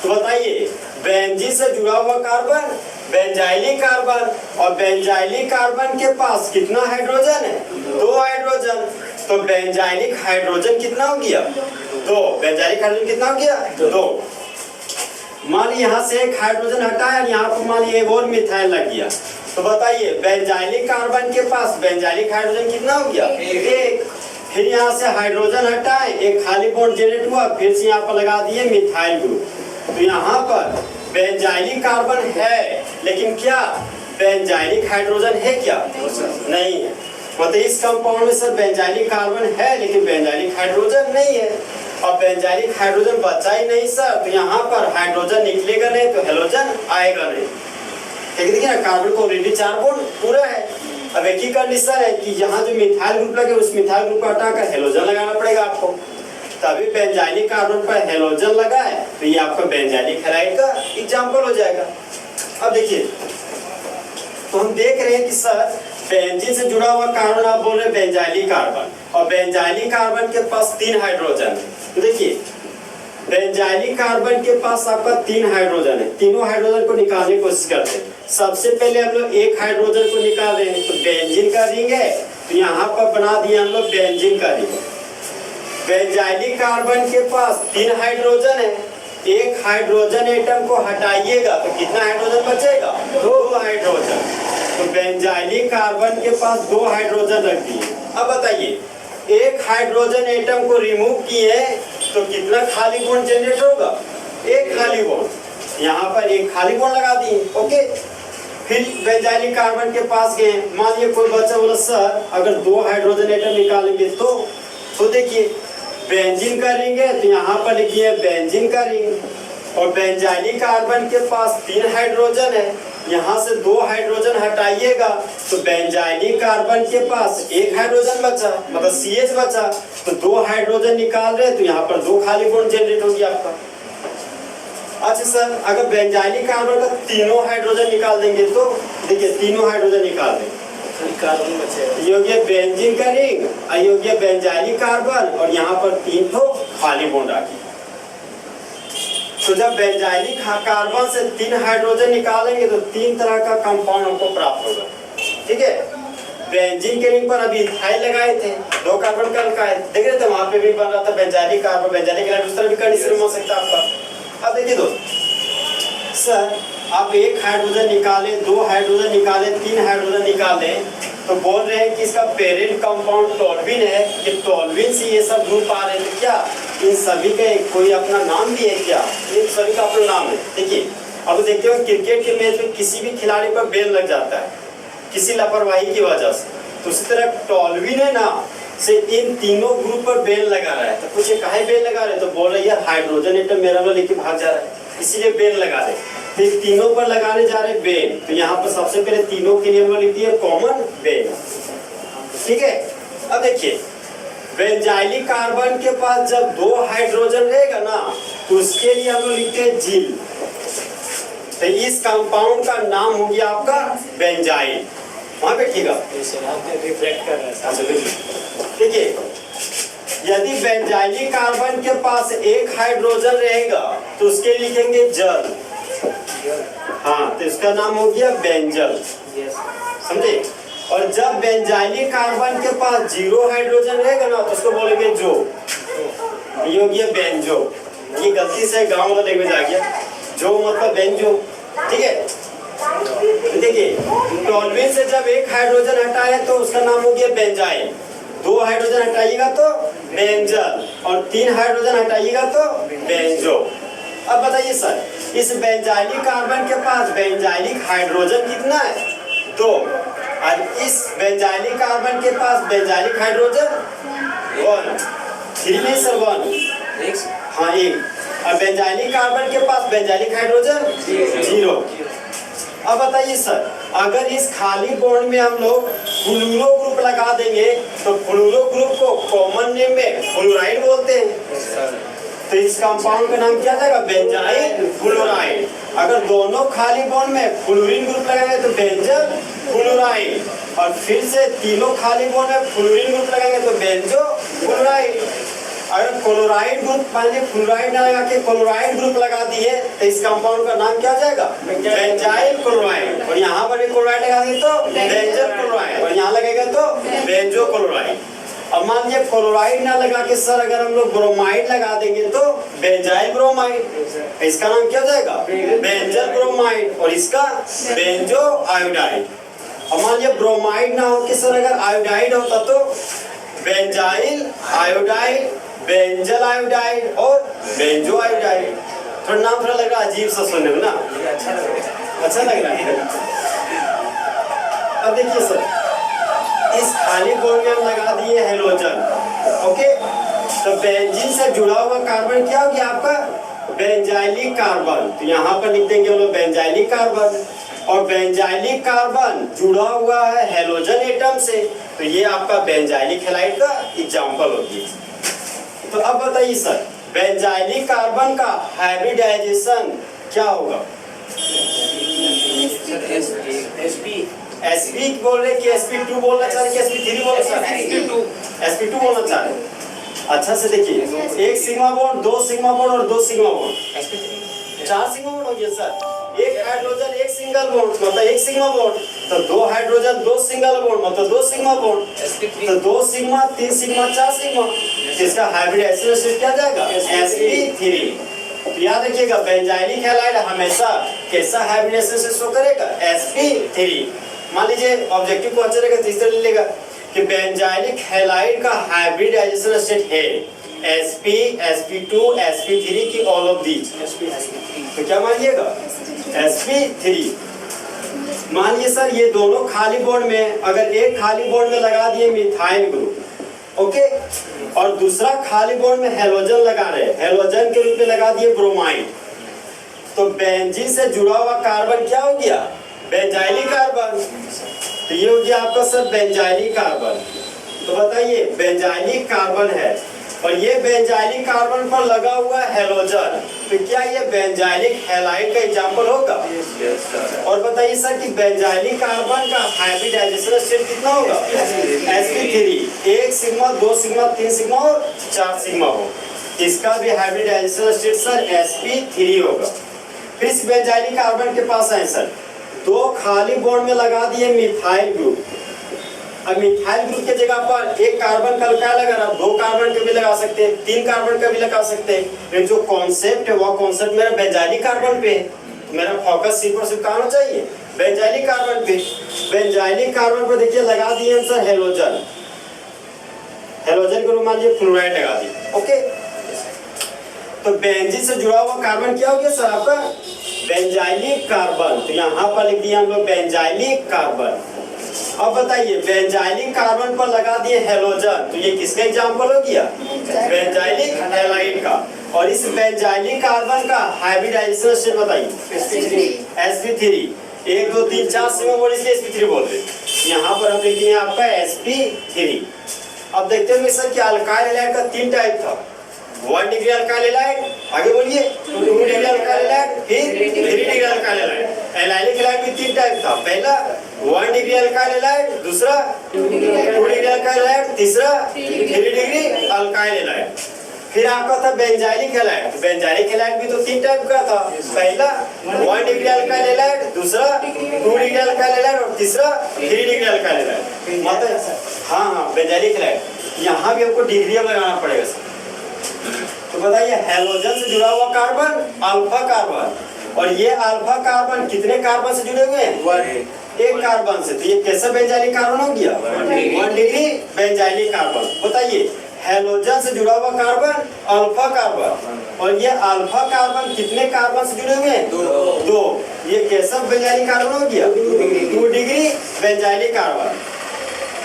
तो बताइए, बेंजीन से जुड़ा हुआ कार्बन बेंजाइलिक कार्बन, और बेंजाइलिक कार्बन के पास कितना हाइड्रोजन है? 2 हाइड्रोजन। तो बेंजाइलिक हाइड्रोजन कितना हो गया? 2। बेंजाइलिक हाइड्रोजन कितना हो गया? 2। मान लीजिए यहाँ से एक हाइड्रोजन हटाया, यहाँ पर मान लीजिए और मिथाइल लग गया। तो बताइए, बेंजाइलिक कार्बन के पास बेंजाइलिक हाइड्रोजन कितना हो गया? 1। फिर यहाँ से हाइड्रोजन हटाए, एक खाली बॉन्ड जनरेट हुआ, फिर से यहाँ पर लगा दिए मिथाइल ग्रुप। तो यहाँ पर बेंजाइलिक कार्बन है, लेकिन क्या बेंजाइलिक हाइड्रोजन है क्या? नहीं है। मतलब इस कंपाउंड में सर बेंजाइलिक कार्बन है लेकिन बेंजाइलिक हाइड्रोजन नहीं है। और बेंजाइलिक हाइड्रोजन बचा ही नहीं सर, तो यहाँ पर हाइड्रोजन निकलेगा नहीं तो हेलोजन आएगा नहीं। देखिए ना, कार्बन को ऑलरेडी 4 बॉन्ड पूरा है। अब एक ही कंडीशन है कि यहाँ जो मिथाइल ग्रुप लगे उस मिथाइल ग्रुप को हटाकर हेलोजन लगाना पड़ेगा आपको, तभी बेंजाइलिक कार्बन पर हेलोजन लगा है तो ये आपका बेंजाइलिक हैलाइड का एग्जांपल हो जाएगा। अब देखिए, तो हम देख रहे हैं कि सर बेंजीन से जुड़ा हुआ कार्बन आप बोल रहे हैं बेंजाइलिक कार्बन, और बेंजाइलिक कार्बन के पास 3 हाइड्रोजन है। तो देखिए, बेंजाइलिक कार्बन के पास आपका 3 हाइड्रोजन है। तीनों हाइड्रोजन को निकालने की कोशिश करते हैं। सबसे पहले हम लोग एक हाइड्रोजन को निकाल रहे हैं, तो बेंजीन का रिंग है तो यहाँ पर बना दिया हम लोग बेंजीन का रिंग। बेंजाइलिक कार्बन के पास 3 हाइड्रोजन है, एक हाइड्रोजन एटम को हटाइएगा तो कितना हाइड्रोजन बचेगा? 2 हाइड्रोजन। तो बेंजाइलिक कार्बन के पास 2 हाइड्रोजन रख दिए। अब बताइए, एक हाइड्रोजन एटम को रिमूव किए तो कितना खाली बॉन्ड जनरेट होगा? 1 खाली बॉन्ड। यहाँ पर एक खाली बॉन्ड लगा दिए। ओके, फिर बेंजाइलिक कार्बन के पास गए, मान लीजिए कोई बच्चा बोला सर अगर 2 हाइड्रोजन एटम निकालेंगे तो देखिए बेंजीन का रिंग है तो यहाँ पर लिखिए बेंजीन का रिंग, और बेंजाइलिक कार्बन के पास 3 हाइड्रोजन है, यहाँ से 2 हाइड्रोजन हटाइएगा तो बेंजाइलिक कार्बन के पास 1 हाइड्रोजन बचा, मतलब CH बचा। तो 2 हाइड्रोजन निकाल रहे तो यहाँ पर 2 खाली बॉन्ड जनरेट हो गया आपका। अच्छा सर, अगर बेंजाइलिक कार्बन का तीनों हाइड्रोजन निकाल देंगे तो देखिए तीनों हाइड्रोजन निकाल देंगे, कार्बन बचेगा। ये हो गया बेंजीन का रिंग, ये हो गया बेंजाइलिक कार्बन, और यहाँ पर 3 तो खाली बॉन्ड आ गया। तो जब बेंजाइलिक कार्बन से 3 हाइड्रोजन निकालेंगे तो 3 तरह का कंपाउंड हमको प्राप्त होगा। ठीक है, बेंजीन के रिंग पर अभी इथाइल लगाए थे, 2 कार्बन का लगाए, देख रहे थे वहां पे भी बन रहा था बेंजाइलिक कार्बन, बेंजाइलिक कार्बन दूसरा भी कंडीशन हो सकता है आपका। अब देखिए दोस्त, सर आप 1 हाइड्रोजन निकाले, 2 हाइड्रोजन निकाले, 3 हाइड्रोजन निकाले, तो बोल रहे हैं कि इसका पेरेंट कंपाउंड टोल्विन है, कि टोल्विन से ये सब ग्रुप आ रहे हैं। क्या इन सभी का कोई अपना नाम भी है क्या? इन सभी का अपना नाम है। देखिए, अब देखते हो क्रिकेट के मैच में किसी भी खिलाड़ी पर बैन लग जाता है किसी लापरवाही की वजह से, तो उसी तरह टोल्विन है ना से इन तीनों ग्रुप पर बैन लगा रहा है। तो कुछ काहे बैन लगा रहे, तो बोल रहे यार हाइड्रोजन एटम मेरा वाला लेके भाग जा रहा है, इसीलिए बैन लगा रहे। फिर तीनों पर लगाने जा रहे बैन, तो यहाँ पर सबसे पहले तीनों के लिए हम लोग लिखते हैं कॉमन बैन। ठीक है, अब देखिए बेंजाइलिक कार्बन के पास जब 2 हाइड्रोजन रहेगा ना तो उसके लिए हम लोग लिखते हैं जिल। तो इस कंपाउंड का नाम हो गया आपका बेंजाइल। वहां बैठिएगा, रिफ्लेक्ट कर रहा है। देखिए यदि बेंजाइलिक कार्बन के पास 1 हाइड्रोजन रहेगा तो उसके लिखेंगे जल। हाँ, तो इसका नाम हो गया बेंजल, समझे। और जब बेंजाइलिक कार्बन के पास 0 हाइड्रोजन रहेगा ना तो उसको बोलेंगे जो, ये हो गया बेंजो। ये गलती से गांव वाला लैंग्वेज आ गया, जो मतलब बेंजो। ठीक है, देखिए टोल्विन से जब 1 हाइड्रोजन हटाए तो उसका नाम हो गया बेंजाइल, 2 हाइड्रोजन हटाइएगा तो बेंजल, और 3 हाइड्रोजन हटाइएगा तो बेंजो। अब बताइए सर, इस बेंजाइलिक कार्बन के पास बेंजाइलिक हाइड्रोजन कितना है? 2, और इस बेंजाइलिक कार्बन के पास बेंजाइलिक हाइड्रोजन 1, 3 नहीं सर 1, हाँ 1, और बेंजाइलिक कार्बन के पास बेंजाइलिक हाइड्रोजन 0। अब बताइए सर, अगर इस खाली बॉन्ड में हम लोग फ्लूरो ग्रुप लगा देंगे तो फ्लूरो ग्रुप को कॉमन नेम में फ्लोराइड बोलते हैं, तो इस कंपाउंड का नाम क्या जाएगा? Benzyl fluoride. अगर दोनों खाली बॉन्ड में फ्लोरीन ग्रुप लगाएंगे तो बेंजल फ्लोराइड, और फिर से तीनों खाली बॉन्ड में फ्लोरीन ग्रुप लगाएंगे तो बेंजो फ्लोराइड। अगर क्लोराइड ग्रुप मान लीजिए फ्लोराइड ना लगा के क्लोराइड ग्रुप लगा दिए तो इस कंपाउंड का नाम क्या जाएगा? Benzyl chloride. और यहाँ पर भी क्लोराइड लगा दिए तो बेंजल क्लोराइड, और यहाँ लगेगा तो बेंजो क्लोराइड। अब मान लीजिए क्लोराइड ना लगा के सर अगर हम लोग ब्रोमाइड लगा देंगे तो बेंजाइल ब्रोमाइड, इसका नाम क्या जाएगा? बेंजल ब्रोमाइड, और इसका बेंजो आयोडाइड। अब मान लीजिए ब्रोमाइड ना हो के सर अगर आयोडाइड होता तो बेंजाइल आयोडाइड, बेंजल आयोडाइड और बेंजो आयोडाइड। थोड़ा नाम थोड़ा लग रहा है अजीब सा सुनने में ना, अच्छा लग रहा है। अब देखिए सर, इस खाली बॉन्ड में हम लगा दिए हेलोजन, ओके, तो बेंजीन से जुड़ा हुआ कार्बन क्या हो गया आपका? Benzylic carbon. तो यहाँ पर लिख देंगे हम लोग बेंजाइलिक कार्बन, और बेंजाइलिक कार्बन जुड़ा हुआ है हेलोजन एटम से, तो ये आपका बेंजाइलिक हैलाइड का एग्जांपल होती है। तो अब बताइए सर, बेंजाइलिक कार्बन का हाइब्रिडाइजेशन क्या होगा? sp बोल रहे कि sp2 बोलना चाह रहे कि sp3 बोलना चाह रहे? sp2 बोलना चाह रहे। अच्छा से देखिए, 1 सिग्मा बॉन्ड, 2 सिग्मा बॉन्ड और 2 सिग्मा बॉन्ड, 4 सिग्मा बॉन्ड हो गया सर। 1 हाइड्रोजन 1 सिंगल बॉन्ड मतलब 1 सिग्मा बॉन्ड, तो 2 हाइड्रोजन 2 सिंगल बॉन्ड मतलब 2 सिग्मा बॉन्ड, तो 2 सिग्मा 3 सिग्मा 4 सिग्मा, इसका हाइब्रिडाइजेशन क्या जाएगा? sp3। तो याद रखिएगा बेंजाइलिक हैलाइड हमेशा कैसा हाइब्रिडाइजेशन शो करेगा? sp3। मान लीजिए ऑब्जेक्टिव क्वेश्चन रहेगा तो इस तरह ले लेगा कि बेंजाइलिक हैलाइड का हाइब्रिडाइजेशन स्टेट है sp, sp2, sp3 की ऑल ऑफ दीज, तो क्या मानिएगा? sp3। मान लीजिए सर ये दोनों खाली बॉन्ड में अगर एक खाली बॉन्ड में लगा दिए मिथाइल ग्रुप, ओके, और दूसरा खाली बॉन्ड में हेलोजन लगा रहे, हेलोजन के रूप में लगा दिए ब्रोमाइड, तो बेंजीन से जुड़ा हुआ कार्बन क्या हो गया? Benzylic carbon. तो ये हो गया आपका सर बेंजाइलिक कार्बन। तो बताइए बेंजाइलिक कार्बन है और ये बेंजाइलिक कार्बन पर लगा हुआ हेलोजन, तो क्या ये बेंजाइलिक हैलाइड का एग्जांपल होगा? और बताइए सर कि बेंजाइलिक कार्बन का हाइब्रिडाइजेशन स्टेट कितना होगा? sp3। 1 सिग्मा 2 सिग्मा 3 सिग्मा और 4 सिग्मा हो, इसका भी हाइब्रिडाइजेशन स्टेट सर sp3 होगा। फिर इस बेंजाइलिक कार्बन के पास आए सर, 2 खाली बॉन्ड में लगा दिए मिथाइल ग्रुप। अब मिथाइल ग्रुप के जगह पर एक कार्बन का क्या लगा रहा, 2 कार्बन का भी लगा सकते हैं, 3 कार्बन का भी लगा सकते हैं, लेकिन जो कॉन्सेप्ट है वो कॉन्सेप्ट मेरा बेंजाइलिक कार्बन पे है, तो मेरा फोकस सिर्फ और सिर्फ कहाँ होना चाहिए? बेंजाइलिक कार्बन पे। बेंजाइलिक कार्बन पर देखिए लगा दिए हम सर हेलोजन, हेलोजन को मान लीजिए फ्लोराइड लगा दिए, ओके, तो बेंजीन से जुड़ा हुआ कार्बन क्या हो गया सर आपका? Benzylic carbon. तो यहाँ पर लिख दिया हम लोग बेंजाइलिक कार्बन। अब बताइए बेंजाइलिक कार्बन पर लगा दिए हेलोजन, तो ये किसका एग्जांपल हो गया? बेंजाइलिक हैलाइड का। और इस बेंजाइलिक कार्बन का हाइब्रिडाइजेशन स्टेट बताइए? sp3। 1 2 3 4 सिग्मा बॉन्ड इसलिए sp3 बोलते हैं। यहाँ पर हम लिख दिए आपका sp3। अब देखते हैं सर कि अल्काइल हैलाइड का 3 टाइप था, 1 डिग्री अल्काइल हैलाइड, आगे बोलिए 2 डिग्री अल्काइल हैलाइड, फिर 3 degree alkyl halide. Allylic halide भी 3 टाइप था, पहला 1 डिग्री अल्काइल हैलाइड, दूसरा 2 डिग्री अल्काइल हैलाइड, तीसरा 3 डिग्री अल्काइल हैलाइड। फिर आपका था बेंजाइलिक हैलाइड। बेंजाइलिक हैलाइड भी तो 3 टाइप का था, पहला 1 डिग्री अल्काइल हैलाइड, दूसरा 2 डिग्री अल्काइल हैलाइड और तीसरा 3 डिग्री अल्काइल हैलाइड। मतलब हाँ बेंजाइलिक हैलाइड। यहाँ भी आपको डिग्री लगाना पड़ेगा सर। तो बताइए हेलोजन से जुड़ा हुआ कार्बन अल्फा कार्बन, और ये अल्फा कार्बन कितने कार्बन से जुड़े हुए हैं? एक कार्बन से, तो ये कैसा बेंजाइलिक कार्बन हो गया? 1 डिग्री बेंजाइलिक कार्बन। बताइए हैलोजन से जुड़ा हुआ कार्बन अल्फा कार्बन, और ये अल्फा कार्बन कितने कार्बन से जुड़े हुए हैं? 2। ये कैसा बेंजाइलिक कार्बन हो गया? 2 डिग्री बेंजाइलिक कार्बन।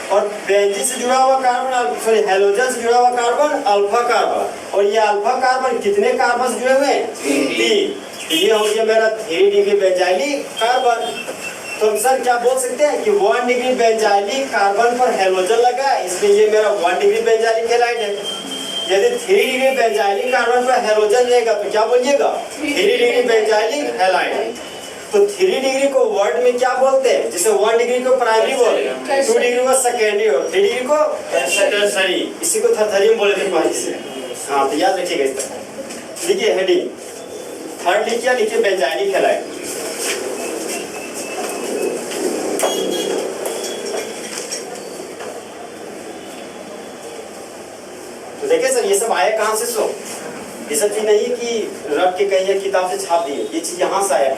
और बेंजीन से जुड़ा हुआ कार्बन, सॉरी हैलोजन से जुड़ा हुआ कार्बन अल्फा कार्बन, और ये अल्फा कार्बन कितने कार्बन से जुड़े हुए हैं? 3। ये हो गया मेरा 3 डिग्री बेंजाइलिक कार्बन। तो हम सर क्या बोल सकते हैं कि 1 डिग्री बेंजाइलिक कार्बन पर हैलोजन लगा, इसलिए ये मेरा 1 डिग्री बेंजाइलिक हैलाइड है। यदि 3 डिग्री बेंजाइलिक कार्बन पर हैलोजन लेगा तो क्या बोलिएगा? 3 डिग्री बेंजाइलिक हैलाइड। तो 3 डिग्री को वर्ड में क्या बोलते हैं? जैसे 1 डिग्री को प्राइमरी बोलते हैं, 2 डिग्री को सेकेंडरी और 3 डिग्री को टर्सरी। इसी को थर्सरी बोले थे पहले से। हाँ, तो याद रखिएगा इस तरह। लिखिए हेडिंग, थर्ड लिखिए, लिखिए बेंजाइलिक हैलाइड। तो देखिए सर, ये सब आया कहाँ से? सो ये सब चीज नहीं कि रट के कहीं किताब से छाप दिए, ये चीज यहाँ से आया।